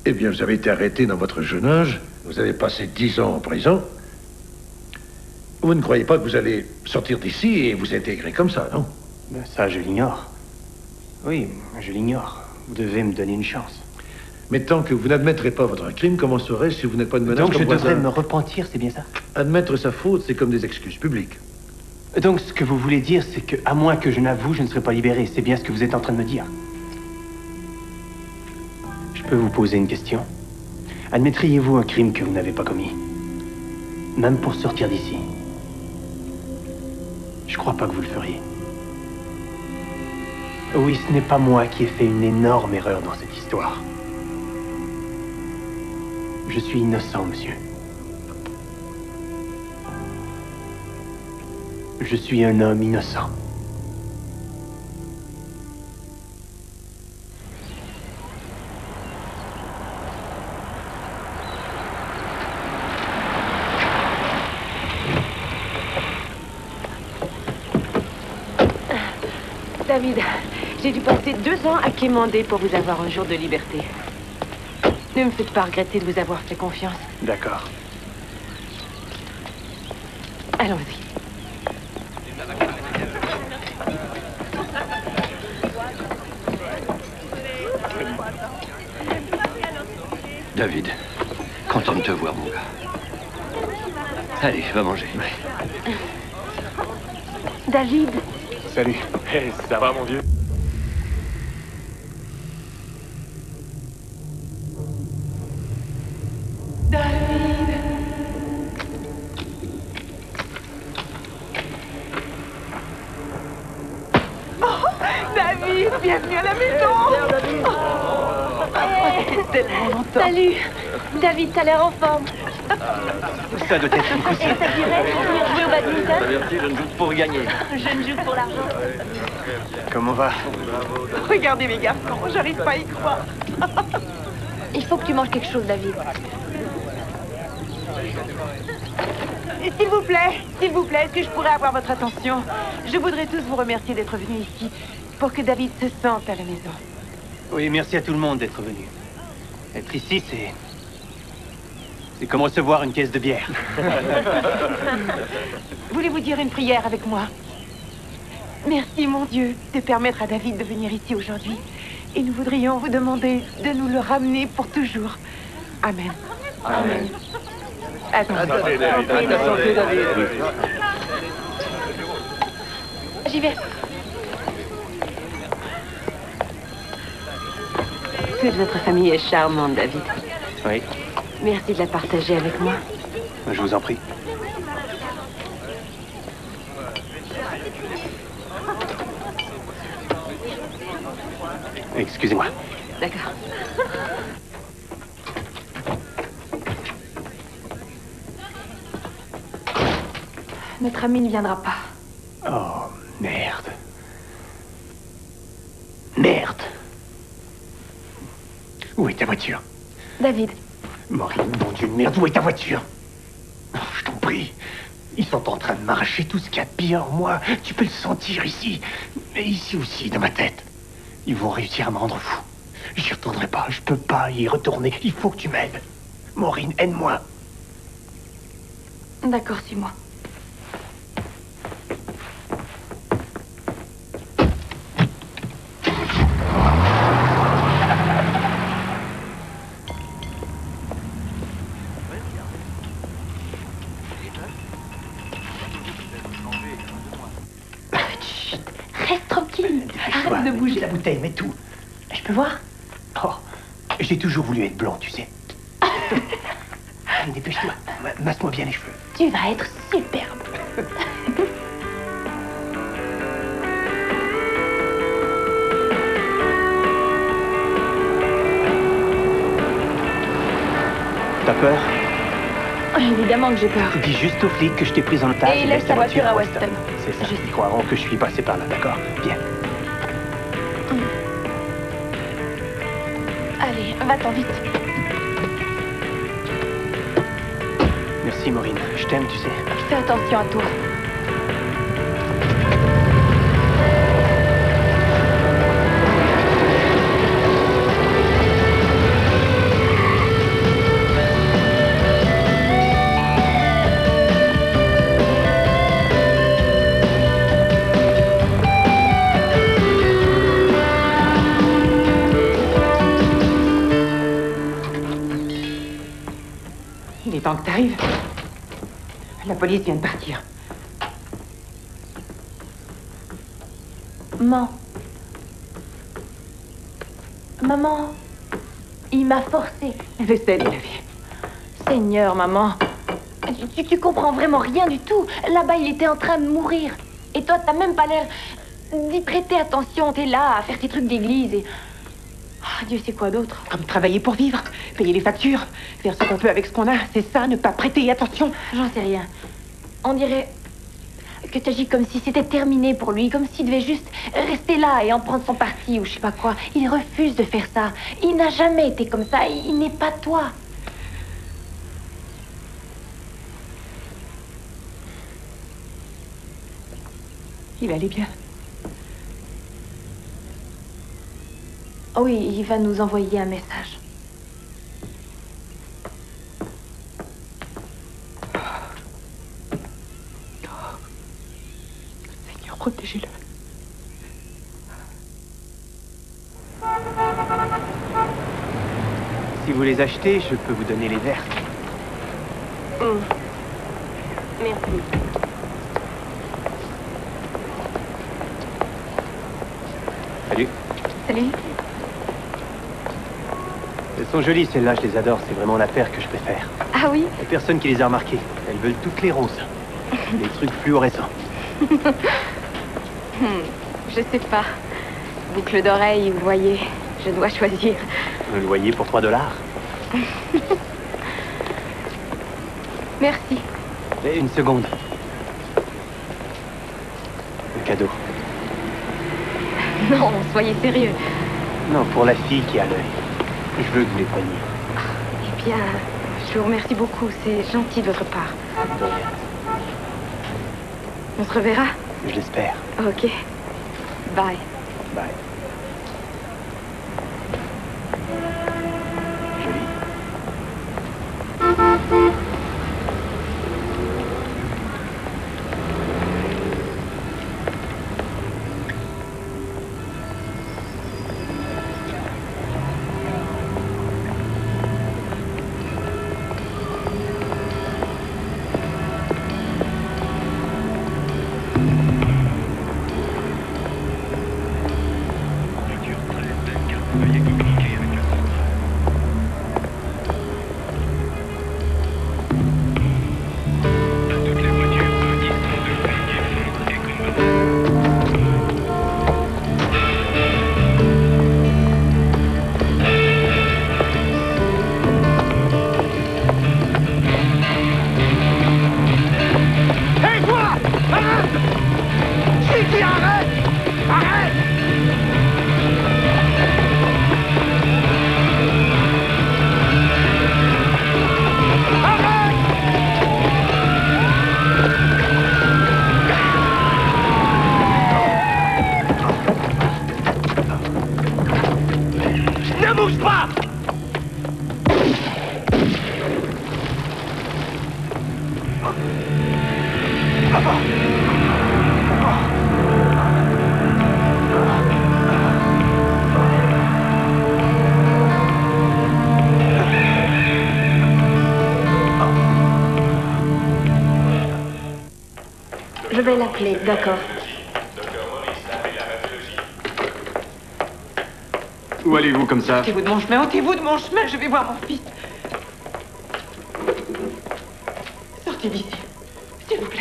Eh bien, vous avez été arrêté dans votre jeune âge. Vous avez passé 10 ans en prison. Vous ne croyez pas que vous allez sortir d'ici et vous intégrer comme ça, non? Ben, ça, je l'ignore. Oui, je l'ignore. Vous devez me donner une chance. Mais tant que vous n'admettrez pas votre crime, comment serait si vous n'êtes pas de menace? Donc je comme devrais voisin? me repentir, c'est bien ça? Admettre sa faute, c'est comme des excuses publiques. Donc ce que vous voulez dire, c'est que, à moins que je n'avoue, je ne serai pas libéré. C'est bien ce que vous êtes en train de me dire. Je peux vous poser une question? Admettriez-vous un crime que vous n'avez pas commis? Même pour sortir d'ici? Je crois pas que vous le feriez. Oui, ce n'est pas moi qui ai fait une énorme erreur dans cette histoire. Je suis innocent, monsieur. Je suis un homme innocent. David, j'ai dû passer 2 ans à quémander pour vous avoir un jour de liberté. Ne me faites pas regretter de vous avoir fait confiance. D'accord. Allons-y. David, content de te voir, mon gars. Allez, va manger. David. Salut. Hey, ça va, mon vieux? Bienvenue à la maison. Tellement longtemps. Salut. David, t'as l'air en forme. Ça doit être une Et cousine. ça dirait de venir jouer au badminton? Averti, je ne joue que pour gagner. Je ne joue que pour l'argent. Comment va? Regardez mes garçons, j'arrive pas à y croire. Il faut que tu manges quelque chose, David. Et s'il vous plaît, est-ce que je pourrais avoir votre attention? Je voudrais tous vous remercier d'être venus ici pour que David se sente à la maison. Oui, merci à tout le monde d'être venu. Être ici, c'est comme recevoir une caisse de bière. Voulez-vous dire une prière avec moi? Merci, mon Dieu, de permettre à David de venir ici aujourd'hui. Et nous voudrions vous demander de nous le ramener pour toujours. Amen. Amen. Attendez. Santé, David. J'y vais. Toute votre famille est charmante, David. Oui, Merci de la partager avec moi. je vous en prie. Excusez-moi. D'accord. Notre ami ne viendra pas. Oh, merde. Merde. Où est ta voiture? David. Maureen, bon Dieu, merde, où est ta voiture? Oh, je t'en prie. Ils sont en train de m'arracher tout ce qu'il y a de pire en moi. Tu peux le sentir ici. Mais ici aussi, dans ma tête. Ils vont réussir à me rendre fou. J'y retournerai pas. Je peux pas y retourner. Il faut que tu m'aides. Maureen, aide-moi. D'accord, suis-moi. Reste tranquille. Arrête de bouger. La bouteille, mets tout. Je peux voir? Oh, j'ai toujours voulu être blond, tu sais. Allez, dépêche-toi. Masse-moi bien les cheveux. Tu vas être superbe. T'as peur? Évidemment que j'ai peur. Dis juste aux flics que je t'ai prise en otage. Et laisse ta voiture à Weston. C'est ça. Ils croiront que je suis passé par là, d'accord? Viens. Allez, va-t'en vite. Merci, Maureen. Je t'aime, tu sais. Fais attention à toi. Il est temps que t'arrives. La police vient de partir. Maman. Maman. Il m'a forcé. Je sais, David. Seigneur, maman. Tu comprends vraiment rien du tout. Là-bas, il était en train de mourir. Et toi, t'as même pas l'air d'y prêter attention. T'es là à faire tes trucs d'église et... Ah, Dieu sait quoi d'autre. Comme travailler pour vivre, payer les factures, faire ce qu'on peut avec ce qu'on a, c'est ça, ne pas prêter attention. J'en sais rien. On dirait que tu agis comme si c'était terminé pour lui, comme s'il devait juste rester là et en prendre son parti ou je sais pas quoi. Il refuse de faire ça. Il n'a jamais été comme ça. Il n'est pas toi. Il allait bien. Oh oui, il va nous envoyer un message. Seigneur, protégez-le. Si vous les achetez, je peux vous donner les verres. Merci. Salut. Salut. Elles sont jolies, celles-là, je les adore. C'est vraiment la paire que je préfère. Ah oui? Il n'y a personne qui les a remarquées. Elles veulent toutes les roses. Les trucs fluorescents. Je sais pas. Boucle d'oreille, vous voyez, je dois choisir. Un loyer pour 3 $. Merci. Et une seconde. Un cadeau. Non, soyez sérieux. Non, pour la fille qui a l'œil. Je veux que vous les preniez. Eh bien, je vous remercie beaucoup. C'est gentil de votre part. De rien. On se reverra? Je l'espère. Ok. Bye. Bye. Joli. Je vais l'appeler, d'accord. Où allez-vous comme ça? Ôtez-vous de mon chemin, ôtez-vous de mon chemin, je vais voir mon fils. Sortez d'ici, s'il vous plaît.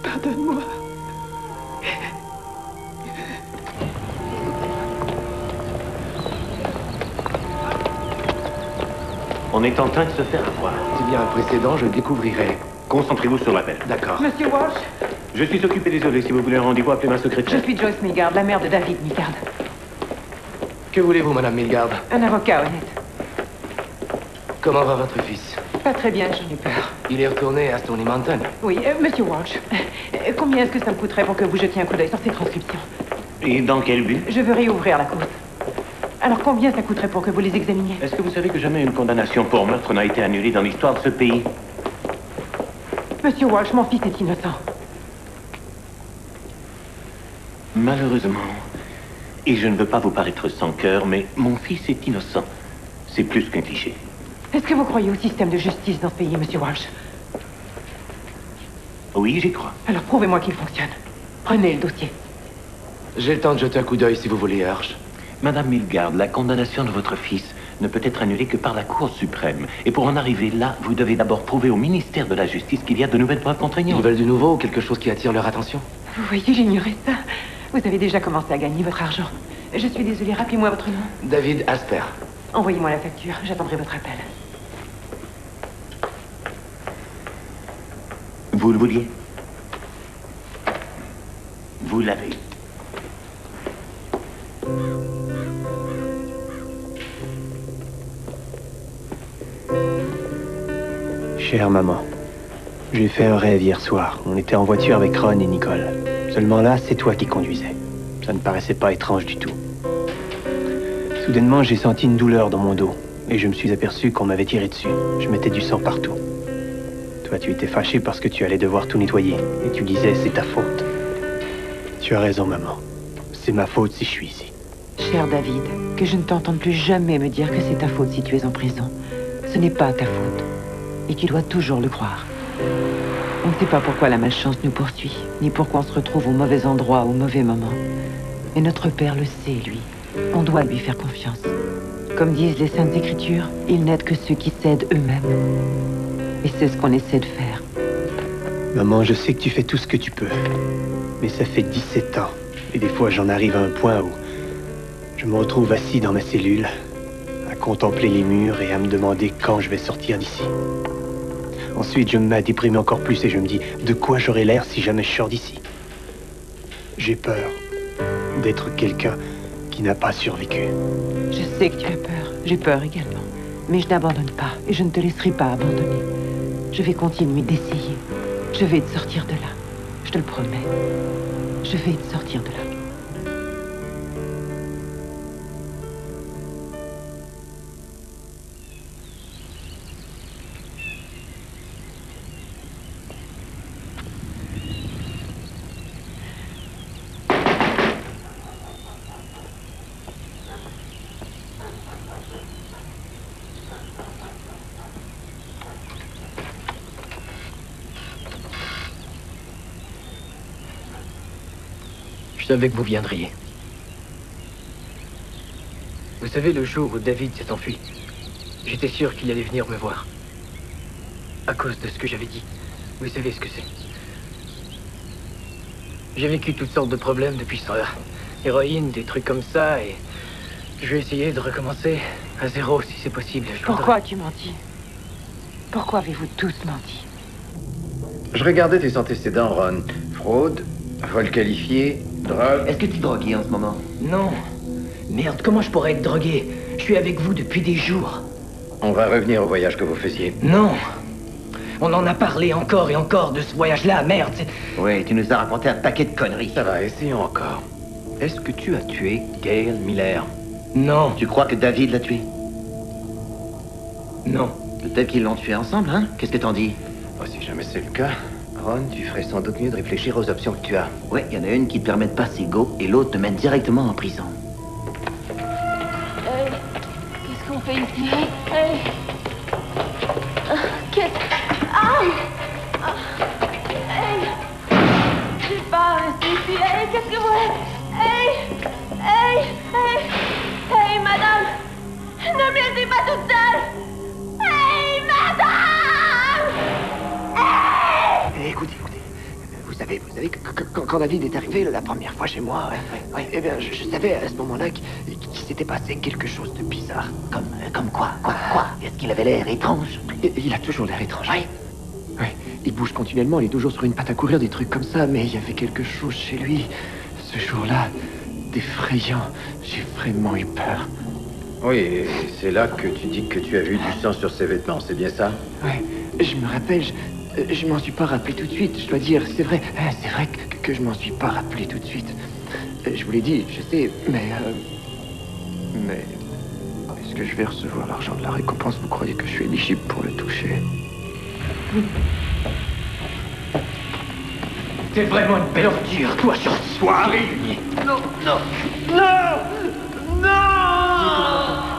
Pardonne-moi. On est en train de se faire avoir. C'est bien un précédent, je le découvrirai. Concentrez-vous sur l'appel. D'accord. Monsieur Walsh, Je suis occupé, désolé. Si vous voulez un rendez-vous, appelez ma je secrétaire. suis Joyce Milgard, la mère de David Milgard. Que voulez-vous, Madame Milgard? Un avocat honnête. Comment va votre fils? Pas très bien, j'en ai peur. Il est retourné à Stony Mountain. Oui, monsieur Walsh, combien est-ce que ça me coûterait pour que vous jetiez un coup d'œil sur ces transcriptions? Et dans quel but? Je veux réouvrir la cause. Alors combien ça coûterait pour que vous les examiniez? Est-ce que vous savez que jamais une condamnation pour meurtre n'a été annulée dans l'histoire de ce pays? Monsieur Walsh, mon fils est innocent. Malheureusement, et je ne veux pas vous paraître sans cœur, mais mon fils est innocent. C'est plus qu'un cliché. Est-ce que vous croyez au système de justice dans ce pays, monsieur Walsh? Oui, j'y crois. Alors prouvez-moi qu'il fonctionne. Prenez le dossier. J'ai le temps de jeter un coup d'œil si vous voulez, Hirsch. Madame Milgard, la condamnation de votre fils ne peut être annulée que par la Cour suprême. Et pour en arriver là, vous devez d'abord prouver au ministère de la Justice qu'il y a de nouvelles preuves contraignantes. Ils veulent du nouveau ou quelque chose qui attire leur attention? Vous voyez, j'ignorais ça. Vous avez déjà commencé à gagner votre argent. Je suis désolée, rappelez-moi votre nom. David Asper. Envoyez-moi la facture, j'attendrai votre appel. Vous le vouliez? Vous l'avez. Chère maman, j'ai fait un rêve hier soir. On était en voiture avec Ron et Nicole. Seulement là, c'est toi qui conduisais. Ça ne paraissait pas étrange du tout. Soudainement, j'ai senti une douleur dans mon dos. Et je me suis aperçu qu'on m'avait tiré dessus. Je mettais du sang partout. Toi, tu étais fâché parce que tu allais devoir tout nettoyer. Et tu disais, c'est ta faute. Tu as raison, maman. C'est ma faute si je suis ici. Cher David, que je ne t'entende plus jamais me dire que c'est ta faute si tu es en prison. Ce n'est pas ta faute. Et tu dois toujours le croire. On ne sait pas pourquoi la malchance nous poursuit, ni pourquoi on se retrouve au mauvais endroit au mauvais moment. Et notre Père le sait, lui. On doit lui faire confiance. Comme disent les Saintes Écritures, il n'aide que ceux qui s'aident eux-mêmes. Et c'est ce qu'on essaie de faire. Maman, je sais que tu fais tout ce que tu peux. Mais ça fait 17 ans. Et des fois, j'en arrive à un point où je me retrouve assis dans ma cellule, à contempler les murs et à me demander quand je vais sortir d'ici. Ensuite, je me mets à déprimer encore plus et je me dis, de quoi j'aurai l'air si jamais je sors d'ici? J'ai peur d'être quelqu'un qui n'a pas survécu. Je sais que tu as peur. J'ai peur également. Mais je n'abandonne pas et je ne te laisserai pas abandonner. Je vais continuer d'essayer. Je vais te sortir de là. Je te le promets. Je vais te sortir de là. Je savais que vous viendriez. Vous savez, le jour où David s'est enfui, j'étais sûr qu'il allait venir me voir. À cause de ce que j'avais dit. Vous savez ce que c'est. J'ai vécu toutes sortes de problèmes depuis ça. Héroïne, des trucs comme ça, et je vais essayer de recommencer à zéro si c'est possible. Pourquoi tu mentis? Pourquoi avez-vous tous menti? Je regardais tes antécédents, Ron. Fraude, vol qualifié, drogue... Est-ce que tu es drogué en ce moment? Non. Merde, comment je pourrais être drogué? Je suis avec vous depuis des jours. On va revenir au voyage que vous faisiez. Non. On en a parlé encore et encore de ce voyage-là, merde. Oui, tu nous as raconté un paquet de conneries. Ça va, essayons encore. Est-ce que tu as tué Gail Miller? Non. Tu crois que David l'a tué? Non. Peut-être qu'ils l'ont tué ensemble, hein? Qu'est-ce que t'en dis? Oh, si jamais c'est le cas, Ron, tu ferais sans doute mieux de réfléchir aux options que tu as. Oui, il y en a une qui te permet de passer go et l'autre te mène directement en prison. Qu'est-ce qu'on fait ici? Hey. Qu'est-ce... Aïe! Hey! Je suis pas restée ici. Hey, qu'est-ce que vous... Hey! Hey! Hey! Hey, madame! Ne me laissez pas toute seule! Hey, madame! Hey! Écoutez, vous savez que quand David est arrivé la première fois chez moi, eh bien, je savais à ce moment-là qu'il s'était passé quelque chose de bizarre. Comme quoi? Quoi? Est-ce qu'il avait l'air étrange? Il a toujours l'air étrange. Oui. Il bouge continuellement, il est toujours sur une patte à courir, des trucs comme ça, mais il y avait quelque chose chez lui, ce jour-là, d'effrayant. J'ai vraiment eu peur. Oui, et c'est là que tu dis que tu as vu du sang sur ses vêtements, c'est bien ça? Oui, je me rappelle, je m'en suis pas rappelé tout de suite, je dois dire, c'est vrai que je m'en suis pas rappelé tout de suite. Je vous l'ai dit, je sais, mais est-ce que je vais recevoir l'argent de la récompense? Vous croyez que je suis éligible pour le toucher? T'es vraiment une belle ordure, toi, Shorty. Harry! Non!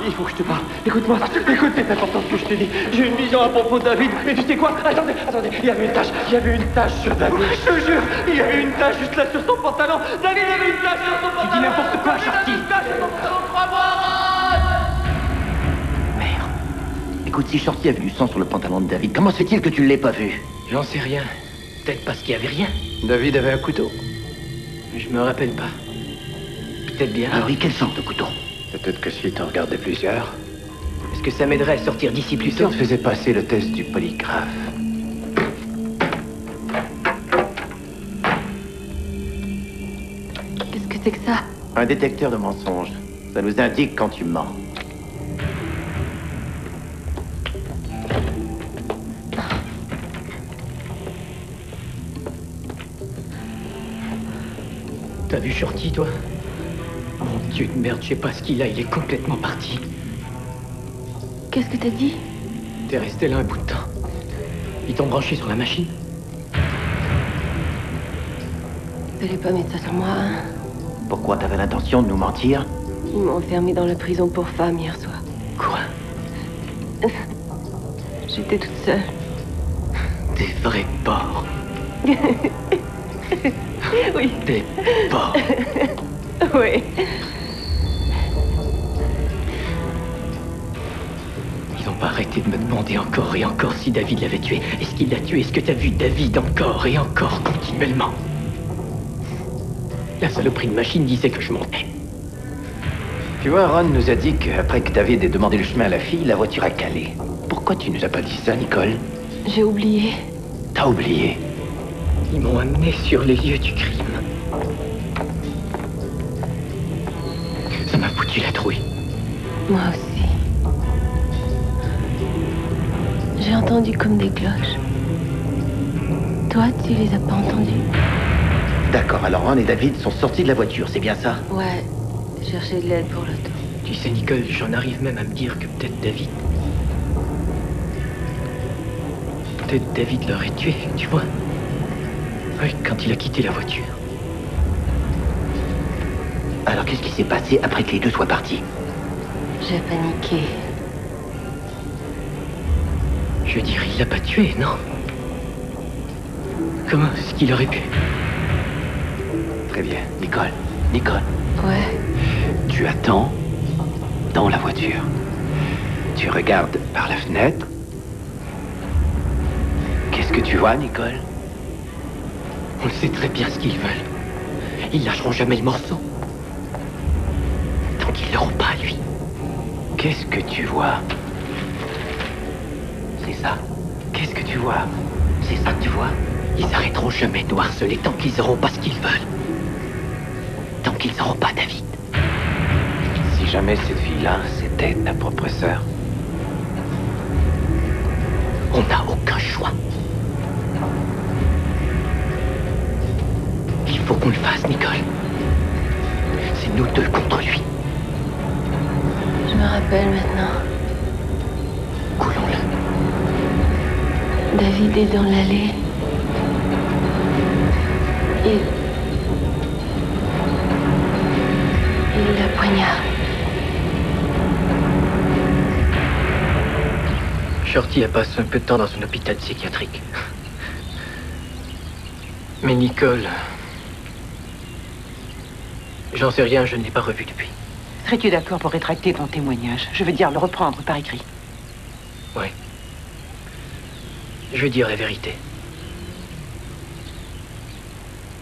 Il faut que je te parle. Écoute-moi, écoute, c'est important ce que je te dis. J'ai une vision à propos de David, et tu sais quoi? Attendez, il y avait une tache sur David. Je te jure, il y avait une tache juste là sur son pantalon. David avait une tache sur son pantalon. Tu dis n'importe quoi, Shorty. Merde. Écoute, si Shorty a vu du sang sur le pantalon de David, comment se fait-il que tu ne l'aies pas vu? J'en sais rien. Peut-être parce qu'il y avait rien. David avait un couteau. Je me rappelle pas. Peut-être bien. Alors, quel genre de couteau? Peut-être que si t'en regardais plusieurs. Est-ce que ça m'aiderait à sortir d'ici plus Si tôt? on te faisait passer le test du polygraphe. Qu'est-ce que c'est que ça? Un détecteur de mensonges. Ça nous indique quand tu mens. T'as vu Shorty, toi? Mon Dieu de merde, je sais pas ce qu'il a, il est complètement parti. Qu'est-ce que t'as dit? T'es resté là un bout de temps. Ils t'ont branché sur la machine? Fallait pas mettre ça sur moi, hein. Pourquoi t'avais l'intention de nous mentir? Ils m'ont enfermée dans la prison pour femmes hier soir. Quoi? J'étais toute seule. Des vrais porcs. Oui. Des porcs. Oui. Ils n'ont pas arrêté de me demander encore et encore si David l'avait tué. Est-ce qu'il l'a tué? Est-ce que t'as vu David encore et encore, continuellement? La saloperie de machine disait que je mentais. Tu vois, Ron nous a dit qu'après que David ait demandé le chemin à la fille, la voiture a calé. Pourquoi tu nous as pas dit ça, Nicole? J'ai oublié. T'as oublié? Ils m'ont amené sur les lieux du crime. Ça m'a foutu la trouille. Moi aussi. J'ai entendu comme des cloches. Toi, tu les as pas entendues? D'accord, alors Ron et David sont sortis de la voiture, c'est bien ça? Ouais, chercher de l'aide pour l'auto. Tu sais, Nicole, j'en arrive même à me dire que peut-être David... Peut-être David l'aurait tué, tu vois? Oui, quand il a quitté la voiture. Alors qu'est-ce qui s'est passé après que les deux soient partis? J'ai paniqué. Je veux dire, il l'a pas tué, non? Comment est-ce qu'il aurait pu? Très bien. Nicole. Nicole. Ouais. Tu attends dans la voiture. Tu regardes par la fenêtre. Qu'est-ce que tu vois, Nicole? On sait très bien ce qu'ils veulent. Ils lâcheront jamais le morceau. Tant qu'ils l'auront pas, lui. Qu'est-ce que tu vois? C'est ça. Qu'est-ce que tu vois? C'est ça que tu vois? Ils arrêteront jamais de nous harceler tant qu'ils auront pas ce qu'ils veulent. Tant qu'ils n'auront pas David. Si jamais cette fille-là, c'était ta propre sœur. On n'a aucun choix. Il faut qu'on le fasse, Nicole. C'est nous deux contre lui. Je me rappelle maintenant. Coulons-le. David est dans l'allée. Il la poignarde. Shorty a passé un peu de temps dans un hôpital psychiatrique. Mais Nicole... J'en sais rien, je ne l'ai pas revu depuis. Serais-tu d'accord pour rétracter ton témoignage? Je veux dire, le reprendre par écrit. Oui. Je vais dire la vérité.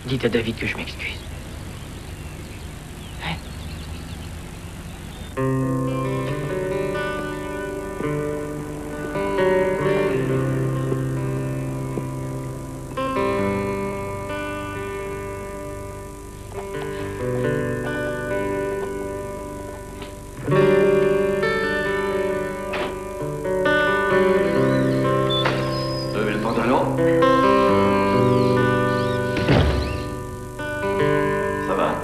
Dites à David que je m'excuse. Levez le pantalon. Ça va?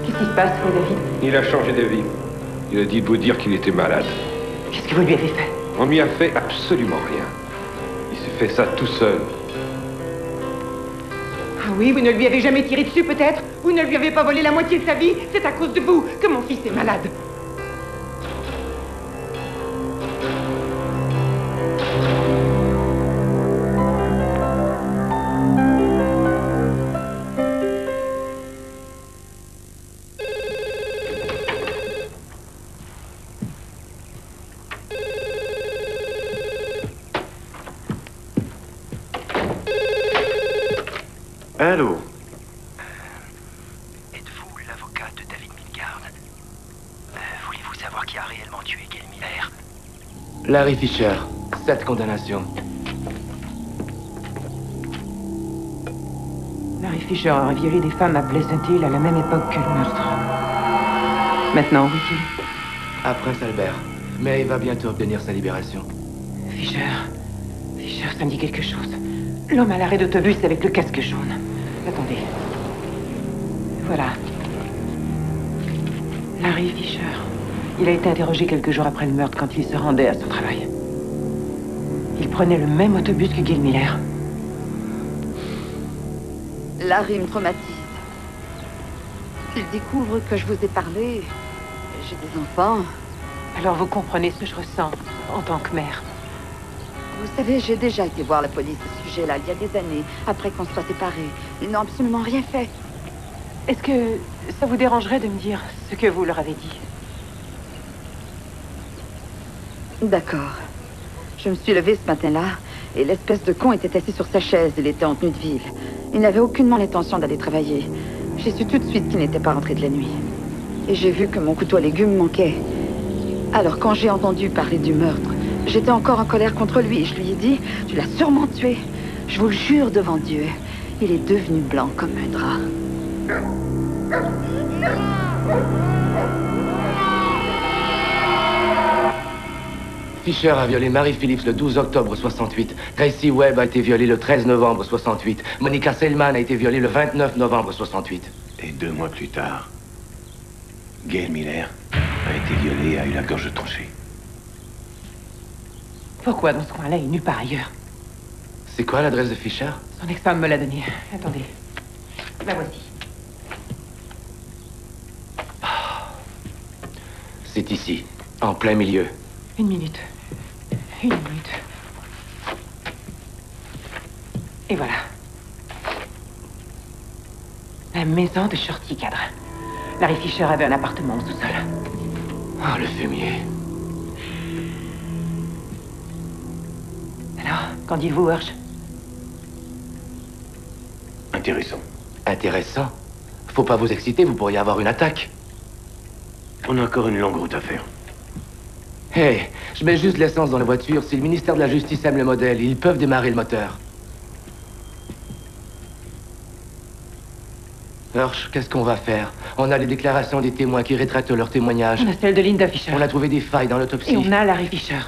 Qu'est-ce qui se passe, vous, David? Il a changé d'avis. Il a dit de vous dire qu'il était malade. Qu'est-ce que vous lui avez fait? On m'y a fait absolument rien. Il s'est fait ça tout seul. Ah oui, vous ne lui avez jamais tiré dessus, peut-être? Vous ne lui avez pas volé la moitié de sa vie? C'est à cause de vous que mon fils est malade. Allô? Êtes-vous l'avocat de David Midgard? Voulez-vous savoir qui a réellement tué Gail Miller? Larry Fisher, 7 condamnations. Larry Fisher aurait violé des femmes à Pleasant Hill à la même époque que le meurtre. Maintenant, où est-il? À Prince Albert. Mais il va bientôt obtenir sa libération. Fisher, ça me dit quelque chose. L'homme à l'arrêt d'autobus avec le casque jaune. Attendez. Voilà. Larry Fisher. Il a été interrogé quelques jours après le meurtre quand il se rendait à son travail. Il prenait le même autobus que Gail Miller. Larry me traumatise. Il découvre que je vous ai parlé. J'ai des enfants. Alors vous comprenez ce que je ressens en tant que mère. Vous savez, j'ai déjà été voir la police à ce sujet-là, il y a des années, après qu'on soit séparés. Ils n'ont absolument rien fait. Est-ce que ça vous dérangerait de me dire ce que vous leur avez dit? D'accord. Je me suis levée ce matin-là, et l'espèce de con était assis sur sa chaise. Il était en tenue de ville. Il n'avait aucunement l'intention d'aller travailler. J'ai su tout de suite qu'il n'était pas rentré de la nuit. Et j'ai vu que mon couteau à légumes manquait. Alors quand j'ai entendu parler du meurtre, j'étais encore en colère contre lui. Je lui ai dit, tu l'as sûrement tué. Je vous le jure devant Dieu. Il est devenu blanc comme un drap. Fisher a violé Mary Phillips le 12 octobre 68. Tracy Webb a été violée le 13 novembre 68. Monica Selman a été violée le 29 novembre 68. Et 2 mois plus tard, Gail Miller a été violée et a eu la gorge tranchée. Pourquoi dans ce coin-là et nulle part ailleurs? C'est quoi l'adresse de Fisher? Son ex-femme me l'a donnée. Attendez. La voici. C'est ici, en plein milieu. Une minute. Et voilà. La maison de Shorty Cadre. Larry Fisher avait un appartement au sous-sol. Ah, le fumier. Alors, qu'en dites-vous, Hirsch? Intéressant. Intéressant? Faut pas vous exciter, vous pourriez avoir une attaque. On a encore une longue route à faire. Hé, je mets juste l'essence dans la voiture. Si le ministère de la Justice aime le modèle, ils peuvent démarrer le moteur. Hirsch, qu'est-ce qu'on va faire? On a les déclarations des témoins qui rétractent leurs témoignages. On a celle de Linda Fisher. On a trouvé des failles dans l'autopsie. Et on a Larry Fisher.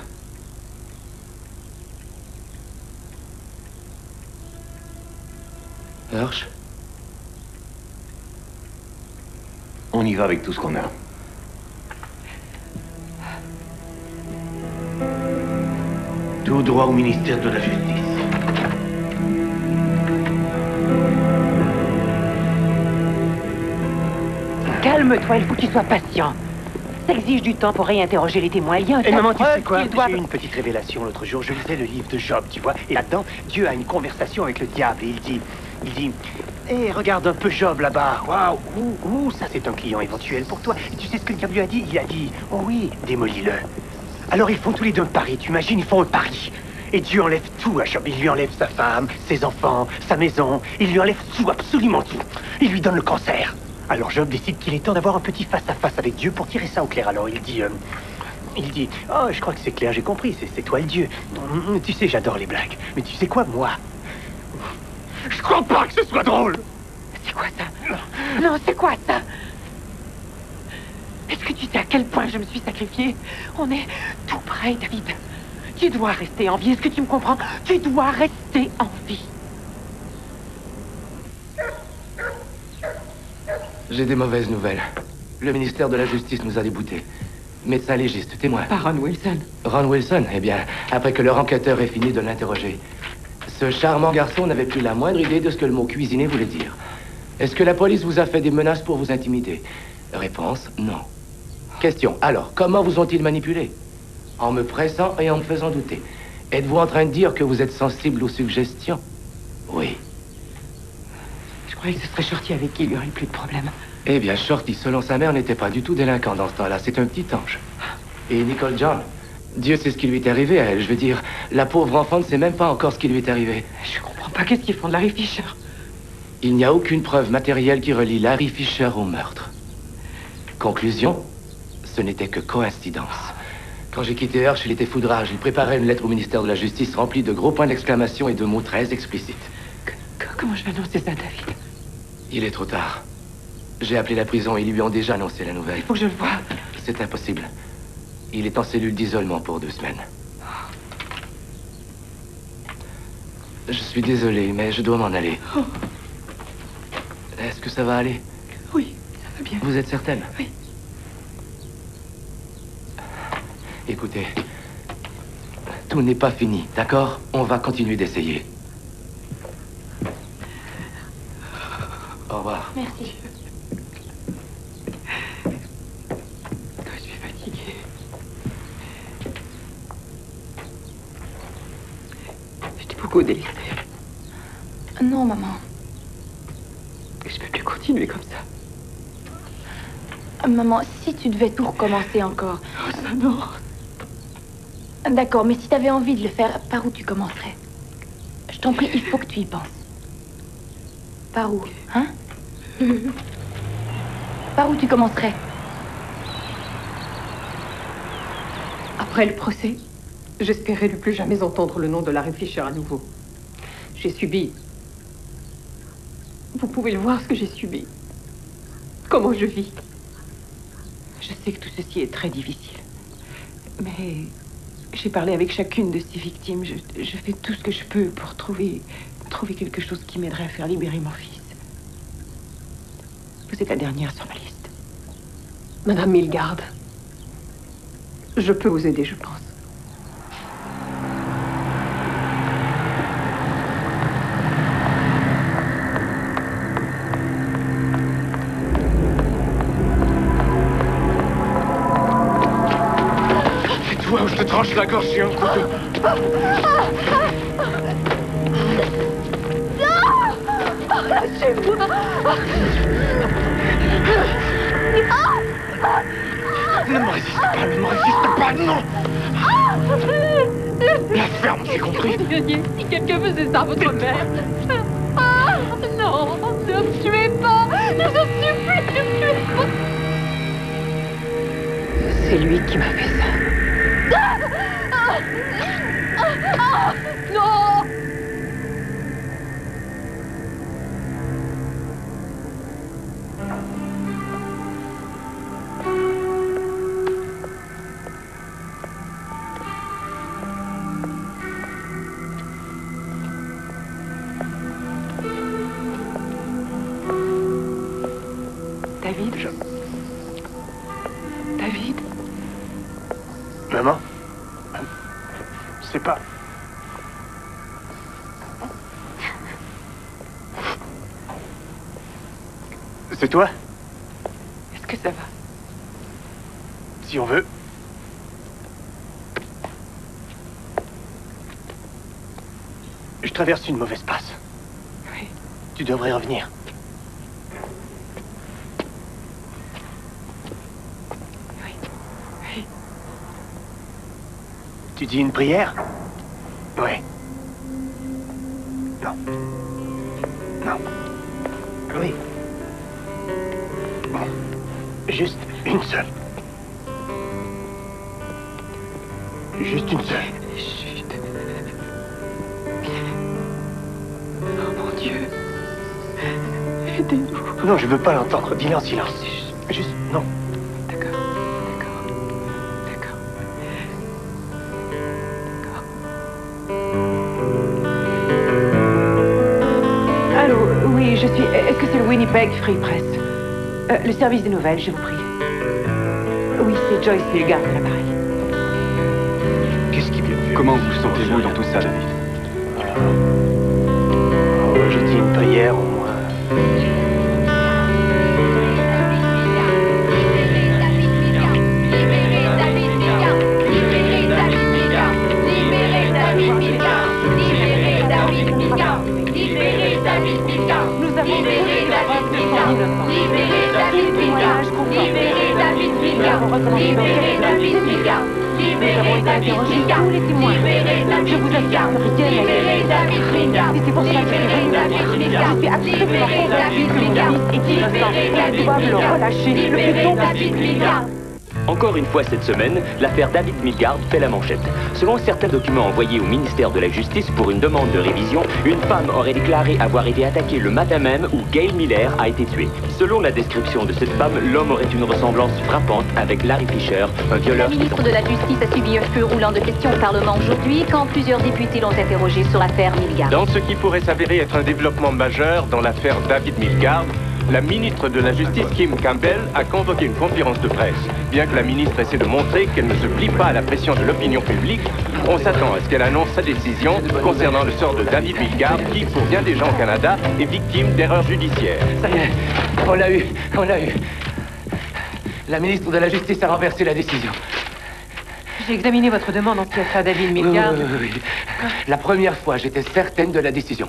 Hirsch? On y va avec tout ce qu'on a. Tout droit au ministère de la Justice. Calme-toi, il faut que tu sois patient. Ça exige du temps pour réinterroger les témoins. Il y a un Et maman, tu tas de sais quoi? preuves qu'ils doivent- J'ai eu une petite révélation l'autre jour. Je lisais le livre de Job, tu vois. Et là-dedans, Dieu a une conversation avec le diable. Et il dit... Hé, regarde un peu Job là-bas. Waouh, ça c'est un client éventuel pour toi. Et tu sais ce que le diable lui a dit? Il a dit, oh oui, démolis-le. Alors ils font tous les deux un pari. Tu imagines, ils font un pari. Et Dieu enlève tout à Job. Il lui enlève sa femme, ses enfants, sa maison. Il lui enlève tout, absolument tout. Il lui donne le cancer. Alors Job décide qu'il est temps d'avoir un petit face-à-face avec Dieu pour tirer ça au clair. Alors il dit, oh, je crois que c'est clair, j'ai compris, c'est toi le Dieu. Tu sais, j'adore les blagues. Mais tu sais quoi, moi? Je crois pas que ce soit drôle. C'est quoi ça? Non, c'est quoi ça? Est-ce que tu sais à quel point je me suis sacrifiée? On est tout près, David. Tu dois rester en vie, est-ce que tu me comprends? Tu dois rester en vie. J'ai des mauvaises nouvelles. Le ministère de la Justice nous a déboutés. Médecin légiste, témoin. Pas Ron Wilson. Ron Wilson, eh bien, après que leur enquêteur ait fini de l'interroger, ce charmant garçon n'avait plus la moindre idée de ce que le mot cuisiner voulait dire. Est-ce que la police vous a fait des menaces pour vous intimider? Réponse, non. Question, alors, comment vous ont-ils manipulé? En me pressant et en me faisant douter. Êtes-vous en train de dire que vous êtes sensible aux suggestions? Oui. Je croyais que ce serait Shorty avec qui il y aurait plus de problème. Eh bien, Shorty, selon sa mère, n'était pas du tout délinquant dans ce temps-là. C'est un petit ange. Et Nicole John, Dieu sait ce qui lui est arrivé à elle. Je veux dire, la pauvre enfant ne sait même pas encore ce qui lui est arrivé. Je comprends pas, qu'est-ce qu'ils font de Larry Fisher? Il n'y a aucune preuve matérielle qui relie Larry Fisher au meurtre. Conclusion, ce n'était que coïncidence. Quand j'ai quitté Hirsch, il était foudrage. Il préparait une lettre au ministère de la Justice remplie de gros points d'exclamation et de mots très explicites. Comment je vais annoncer ça à David? Il est trop tard. J'ai appelé la prison et ils lui ont déjà annoncé la nouvelle. Il faut que je le voie. C'est impossible. Il est en cellule d'isolement pour 2 semaines. Je suis désolé, mais je dois m'en aller. Oh. Est-ce que ça va aller? Oui, ça va bien. Vous êtes certaine? Oui. Écoutez, tout n'est pas fini, d'accord? On va continuer d'essayer. Au revoir. Merci. Je suis fatiguée. Je t'ai beaucoup délaissé. Non, maman. Je peux plus continuer comme ça. Maman, si tu devais tout recommencer encore. Oh, ça non. D'accord, mais si t'avais envie de le faire, par où tu commencerais? Je t'en prie, il faut que tu y penses. Par où, hein? Par où tu commencerais? Après le procès, j'espérais ne plus jamais entendre le nom de Larry Fisher à nouveau. J'ai subi. Vous pouvez le voir, ce que j'ai subi. Comment je vis. Je sais que tout ceci est très difficile. Mais j'ai parlé avec chacune de ces victimes. Je fais tout ce que je peux pour trouver quelque chose qui m'aiderait à faire libérer mon fils. Vous êtes la dernière sur ma liste. Madame Milgard. Je peux vous aider, je pense. C'est toi où je te tranche la gorge sur un couteau. Lâchez-moi! Ne me résiste pas, ne me résiste pas, non! La ferme, j'ai compris. Si quelqu'un faisait ça à votre mère. Ah, non, ne me tuez pas! Je vous supplie, ne me tuez pas! C'est lui qui m'a fait ça. Non! David, David? Maman? C'est pas... C'est toi? Est-ce que ça va? Si on veut. Je traverse une mauvaise passe. Oui. Tu devrais revenir. Oui. Tu dis une prière? Oui. Non. Non. Oui. Bon. Juste une seule. Juste une seule. Chut. Oh mon Dieu. Aidez-nous. Non, je veux pas l'entendre. Dis-le en silence. Juste, non. D'accord. Allô, oui, je suis... Est-ce que c'est le Winnipeg Free Press? Le service des nouvelles, je vous prie. Oui, c'est Joyce Milgard à l'appareil. Qu'est-ce qui vient? Comment vous sentez-vous dans tout ça, David? Je dis une prière au moins. Nous avons libéré David Milgard. Libéré David Milgard. Libéré David Milgard. Libéré David Milgard. Libéré David Milgard. Tous les témoins. Je vous assure, rien n'est David Milgard. Et c'est pour cela que je suis absolument convaincue que mon fils est innocent et qu'ils doivent le relâcher le plus tôt possible. Encore une fois cette semaine, l'affaire David Milgard fait la manchette. Selon certains documents envoyés au ministère de la Justice pour une demande de révision, une femme aurait déclaré avoir été attaquée le matin même où Gail Miller a été tuée. Selon la description de cette femme, l'homme aurait une ressemblance frappante avec Larry Fisher, un violeur. Le ministre de la Justice a subi un feu roulant de questions au Parlement aujourd'hui quand plusieurs députés l'ont interrogé sur l'affaire Milgard. Dans ce qui pourrait s'avérer être un développement majeur dans l'affaire David Milgard, la ministre de la Justice, Kim Campbell, a convoqué une conférence de presse. Bien que la ministre essaie de montrer qu'elle ne se plie pas à la pression de l'opinion publique, on s'attend à ce qu'elle annonce sa décision concernant le sort de David Milgard, qui, pour bien des gens au Canada, est victime d'erreurs judiciaires. Ça y est, on l'a eu. La ministre de la Justice a renversé la décision. J'ai examiné votre demande en pièce à David Milgard. Oui. La première fois, j'étais certaine de la décision.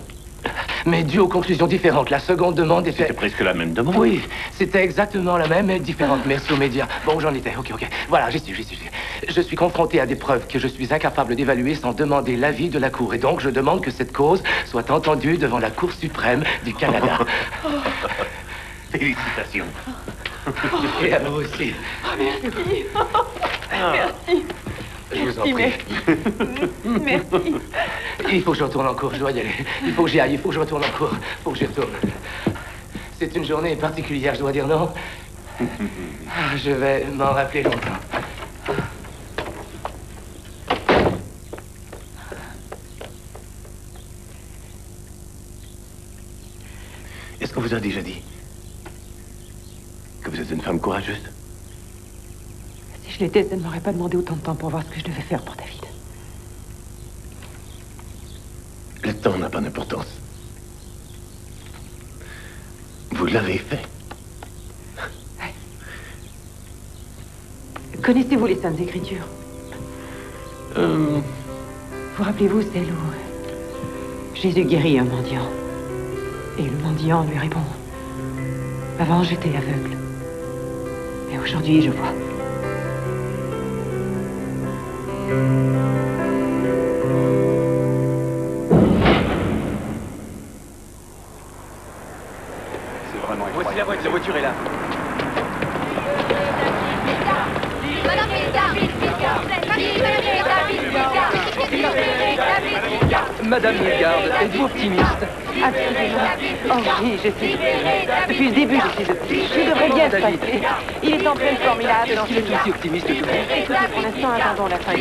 Mais dû aux conclusions différentes, la seconde demande était... C'était presque la même demande. Oui, c'était exactement la même, mais différente. Merci aux médias. Bon, j'en étais. Ok. Voilà, j'y suis. Je suis confronté à des preuves que je suis incapable d'évaluer sans demander l'avis de la Cour. Et donc, je demande que cette cause soit entendue devant la Cour suprême du Canada. Félicitations. Et à vous aussi. Merci. Merci. Je vous en prie. Merci. Il faut que je retourne en cours, je dois y aller. Il faut que j'y aille, il faut que je retourne en cours. Il faut que j'y retourne. C'est une journée particulière, je dois dire, non? Je vais m'en rappeler longtemps. Est-ce qu'on vous a déjà dit que vous êtes une femme courageuse? Si je l'étais, ça ne m'aurait pas demandé autant de temps pour voir ce que je devais faire pour David. Le temps n'a pas d'importance. Vous l'avez fait. Connaissez-vous les Saintes Écritures? Vous rappelez-vous celle où Jésus guérit un mendiant? Et le mendiant lui répond: avant j'étais aveugle, mais aujourd'hui je vois. C'est vraiment incroyable. Voici la voiture est là. Madame Madame Milgard, êtes-vous optimiste? Absolument. Oh oui, je suis. Depuis le début, je suis optimiste. Je devrais bien se passer. Il est en pleine forme, il a Est-ce qu'il est aussi optimiste que vous? Écoutez, pour l'instant, attendons la fin.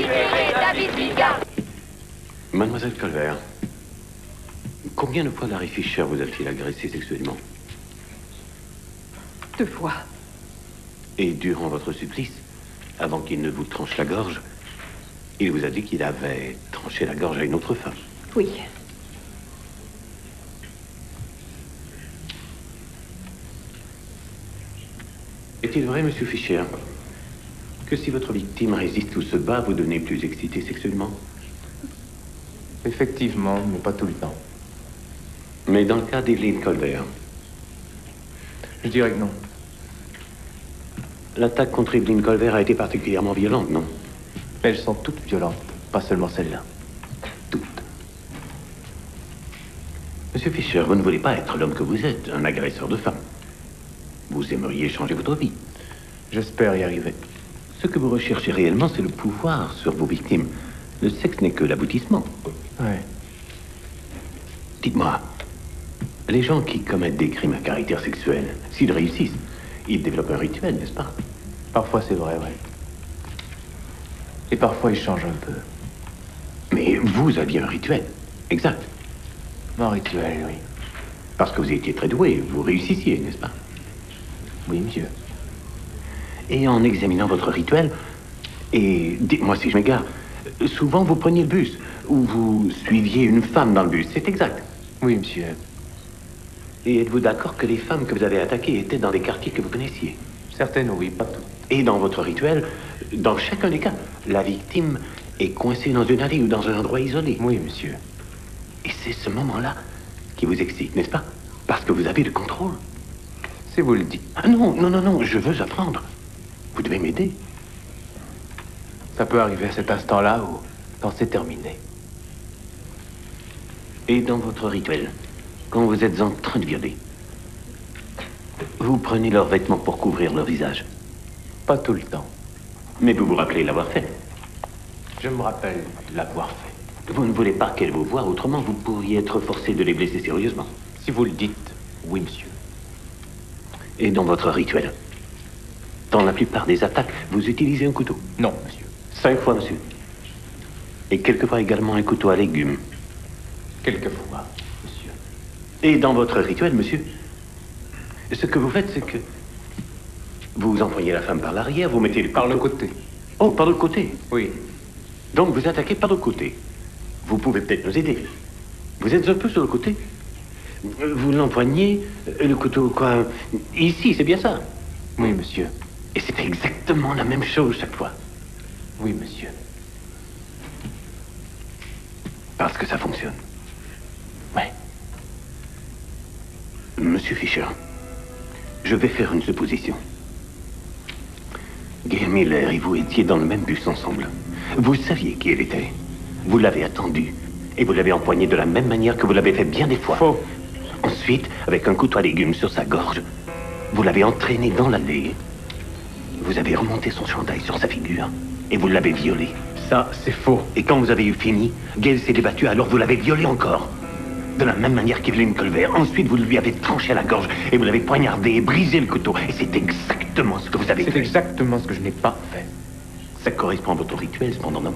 Mademoiselle Colbert, combien de fois Larry Fisher vous a-t-il agressé sexuellement? 2 fois. Et durant votre supplice, avant qu'il ne vous tranche la gorge, il vous a dit qu'il avait tranché la gorge à une autre femme. Oui. Est-il vrai, monsieur Fisher, que si votre victime résiste ou se bat, vous devenez plus excité sexuellement? Effectivement, mais pas tout le temps. Mais dans le cas d'Evelyn Colbert? Je dirais que non. L'attaque contre Evelyn Colbert a été particulièrement violente, non? Elles sont toutes violentes, pas seulement celle-là. Toutes. Monsieur Fisher, vous ne voulez pas être l'homme que vous êtes, un agresseur de femmes. Vous aimeriez changer votre vie. J'espère y arriver. Ce que vous recherchez réellement, c'est le pouvoir sur vos victimes. Le sexe n'est que l'aboutissement. Ouais. Dites-moi, les gens qui commettent des crimes à caractère sexuel, s'ils réussissent, ils développent un rituel, n'est-ce pas? Parfois, c'est vrai, ouais. Et parfois, ils changent un peu. Mais vous aviez un rituel, exact. Un rituel, oui. Parce que vous étiez très doué, vous réussissiez, n'est-ce pas? Oui, monsieur. Et en examinant votre rituel, et dites-moi si je m'égare, souvent vous preniez le bus, ou vous suiviez une femme dans le bus, c'est exact? Oui, monsieur. Et êtes-vous d'accord que les femmes que vous avez attaquées étaient dans des quartiers que vous connaissiez? Certaines, oui, pas toutes. Et dans votre rituel, dans chacun des cas, la victime est coincée dans une allée ou dans un endroit isolé? Oui, monsieur. Et c'est ce moment-là qui vous excite, n'est-ce pas? Parce que vous avez le contrôle. Si vous le dites. Ah non, non, non, non, je veux apprendre. Vous devez m'aider. Ça peut arriver à cet instant-là ou quand c'est terminé. Et dans votre rituel, quand vous êtes en train de violer, vous prenez leurs vêtements pour couvrir leur visage? Pas tout le temps. Mais vous vous rappelez l'avoir fait. Je me rappelle l'avoir fait. Vous ne voulez pas qu'elle vous voie, autrement vous pourriez être forcé de les blesser sérieusement. Si vous le dites, oui, monsieur. Et dans votre rituel, dans la plupart des attaques, vous utilisez un couteau? Non, monsieur. 5 fois, monsieur. Et quelquefois également un couteau à légumes. Quelquefois, monsieur. Et dans votre rituel, monsieur, ce que vous faites, c'est que vous envoyez la femme par l'arrière, vous mettez le couteau... Par le côté. Oh, par le côté? Oui. Donc vous attaquez par le côté. Vous pouvez peut-être nous aider. Vous êtes un peu sur le côté. Vous l'empoignez, le couteau, quoi, ici, c'est bien ça? Oui, monsieur. Et c'est exactement la même chose chaque fois. Oui, monsieur. Parce que ça fonctionne. Ouais. Monsieur Fisher, je vais faire une supposition. Gail Miller et vous étiez dans le même bus ensemble. Vous saviez qui elle était. Vous l'avez attendue. Et vous l'avez empoignée de la même manière que vous l'avez fait bien des fois. Faux. Ensuite, avec un couteau à légumes sur sa gorge, vous l'avez entraînée dans l'allée. Vous avez remonté son chandail sur sa figure. Et vous l'avez violée. Ça, c'est faux. Et quand vous avez eu fini, Gail s'est débattue, alors vous l'avez violée encore. De la même manière qu'Evelyn Colbert. Ensuite, vous lui avez tranché la gorge et vous l'avez poignardé et brisé le couteau. Et c'est exactement ce que vous avez fait. C'est exactement ce que je n'ai pas fait. Ça correspond à votre rituel, cependant, non?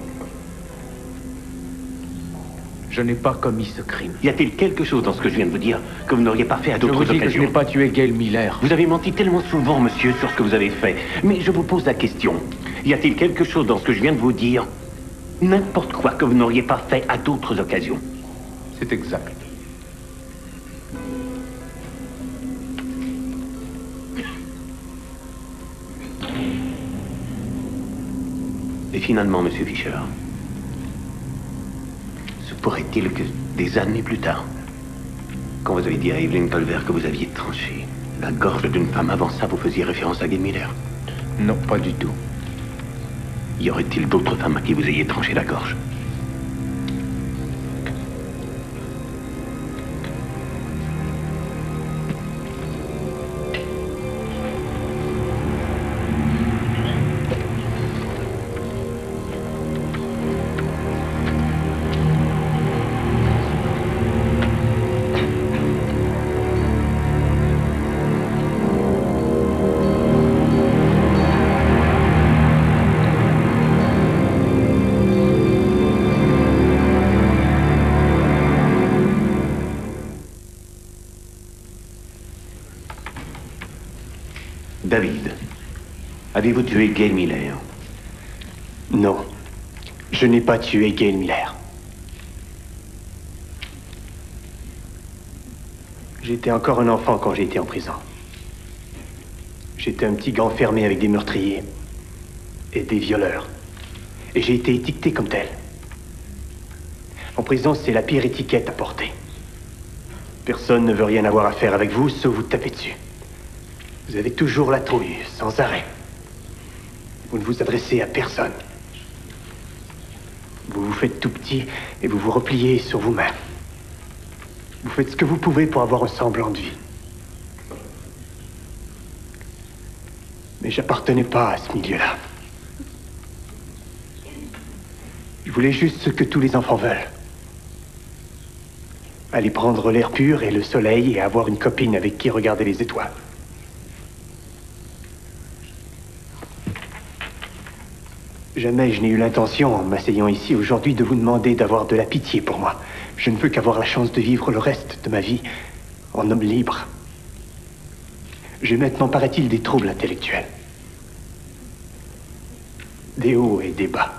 Je n'ai pas commis ce crime. Y a-t-il quelque chose dans ce que je viens de vous dire que vous n'auriez pas fait à d'autres occasions? Je vous dis que je n'ai pas tué Gail Miller. Vous avez menti tellement souvent, monsieur, sur ce que vous avez fait. Mais je vous pose la question. Y a-t-il quelque chose dans ce que je viens de vous dire, n'importe quoi, que vous n'auriez pas fait à d'autres occasions? C'est exact. Et finalement, monsieur Fisher, se pourrait-il que des années plus tard, quand vous avez dit à Evelyn Colbert que vous aviez tranché la gorge d'une femme, avant ça, vous faisiez référence à Gail Miller? Non, pas du tout. Y aurait-il d'autres femmes à qui vous ayez tranché la gorge? David, avez-vous tué Gail Miller? Non, je n'ai pas tué Gail Miller. J'étais encore un enfant quand j'ai été en prison. J'étais un petit gars enfermé avec des meurtriers et des violeurs. Et j'ai été étiqueté comme tel. En prison, c'est la pire étiquette à porter. Personne ne veut rien avoir à faire avec vous, sauf vous taper dessus. Vous avez toujours la trouille, sans arrêt. Vous ne vous adressez à personne. Vous vous faites tout petit et vous vous repliez sur vous-même. Vous faites ce que vous pouvez pour avoir un semblant de vie. Mais j'appartenais pas à ce milieu-là. Je voulais juste ce que tous les enfants veulent. Aller prendre l'air pur et le soleil et avoir une copine avec qui regarder les étoiles. Jamais je n'ai eu l'intention, en m'asseyant ici aujourd'hui, de vous demander d'avoir de la pitié pour moi. Je ne veux qu'avoir la chance de vivre le reste de ma vie en homme libre. J'ai maintenant, paraît-il, des troubles intellectuels. Des hauts et des bas.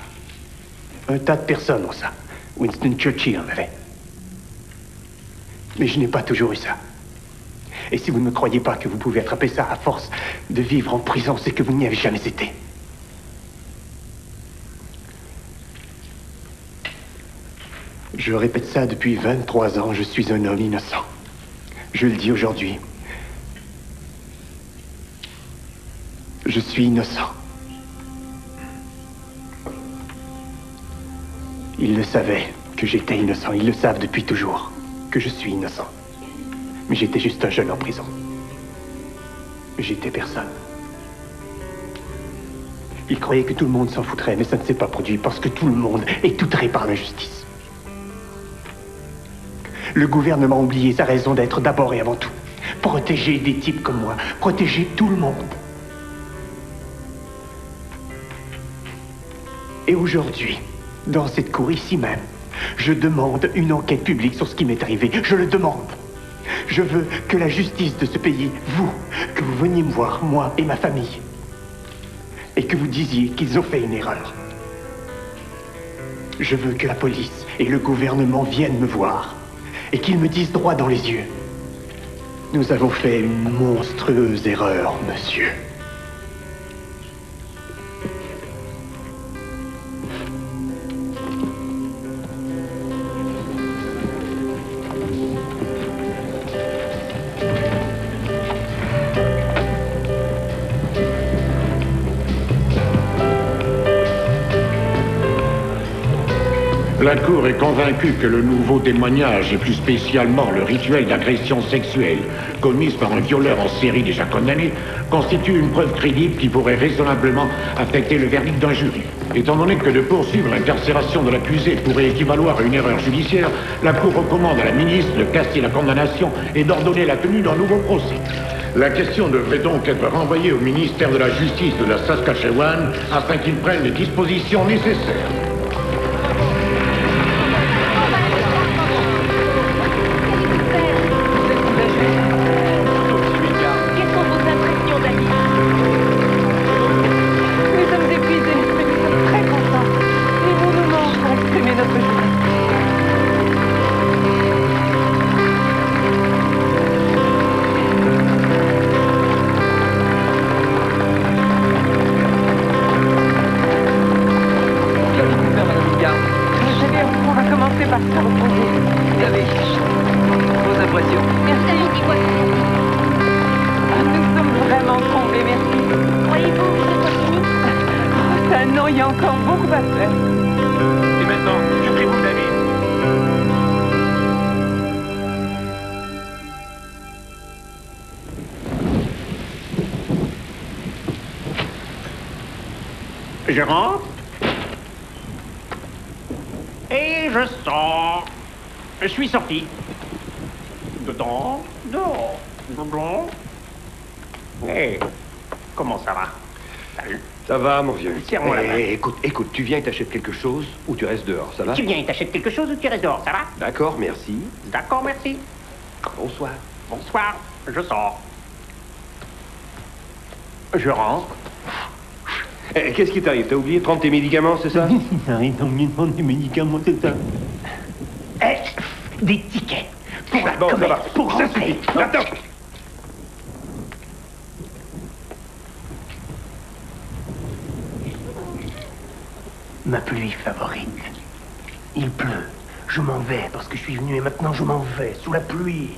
Un tas de personnes ont ça. Winston Churchill en avait. Mais je n'ai pas toujours eu ça. Et si vous ne me croyez pas que vous pouvez attraper ça à force de vivre en prison, c'est que vous n'y avez jamais été. Je répète ça depuis 23 ans, je suis un homme innocent. Je le dis aujourd'hui. Je suis innocent. Ils le savaient que j'étais innocent. Ils le savent depuis toujours que je suis innocent. Mais j'étais juste un jeune en prison. J'étais personne. Il croyait que tout le monde s'en foutrait, mais ça ne s'est pas produit parce que tout le monde est outré par l'injustice. Le gouvernement a oublié sa raison d'être d'abord et avant tout. Protéger des types comme moi, protéger tout le monde. Et aujourd'hui, dans cette cour ici même, je demande une enquête publique sur ce qui m'est arrivé. Je le demande. Je veux que la justice de ce pays, que vous veniez me voir, moi et ma famille, et que vous disiez qu'ils ont fait une erreur. Je veux que la police et le gouvernement viennent me voir et qu'ils me disent droit dans les yeux. Nous avons fait une monstrueuse erreur, monsieur. La Cour est convaincue que le nouveau témoignage, et plus spécialement le rituel d'agression sexuelle commise par un violeur en série déjà condamné, constitue une preuve crédible qui pourrait raisonnablement affecter le verdict d'un jury. Étant donné que de poursuivre l'incarcération de l'accusé pourrait équivaloir à une erreur judiciaire, la Cour recommande à la ministre de casser la condamnation et d'ordonner la tenue d'un nouveau procès. La question devrait donc être renvoyée au ministère de la Justice de la Saskatchewan afin qu'il prenne les dispositions nécessaires. Je rentre et je sors. Je suis sorti. Dedans, dehors, dedans. Hé, comment ça va? Salut. Ça va, mon vieux. Serre-moi la main. Écoute, tu viens et t'achètes quelque chose ou tu restes dehors, ça va? Tu viens et t'achètes quelque chose ou tu restes dehors, ça va? D'accord, merci. D'accord, merci. Bonsoir. Bonsoir, je sors. Je rentre. Qu'est-ce qui t'arrive? T'as oublié de prendre tes médicaments, c'est ça? J'arrive d'oublier de prendre des médicaments, c'est ça. Des tickets. Pour la bon, ça va. Pour Ça rentrer. suffit. Attends. Ma pluie favorite. Il pleut. Je m'en vais parce que je suis venu et maintenant je m'en vais sous la pluie.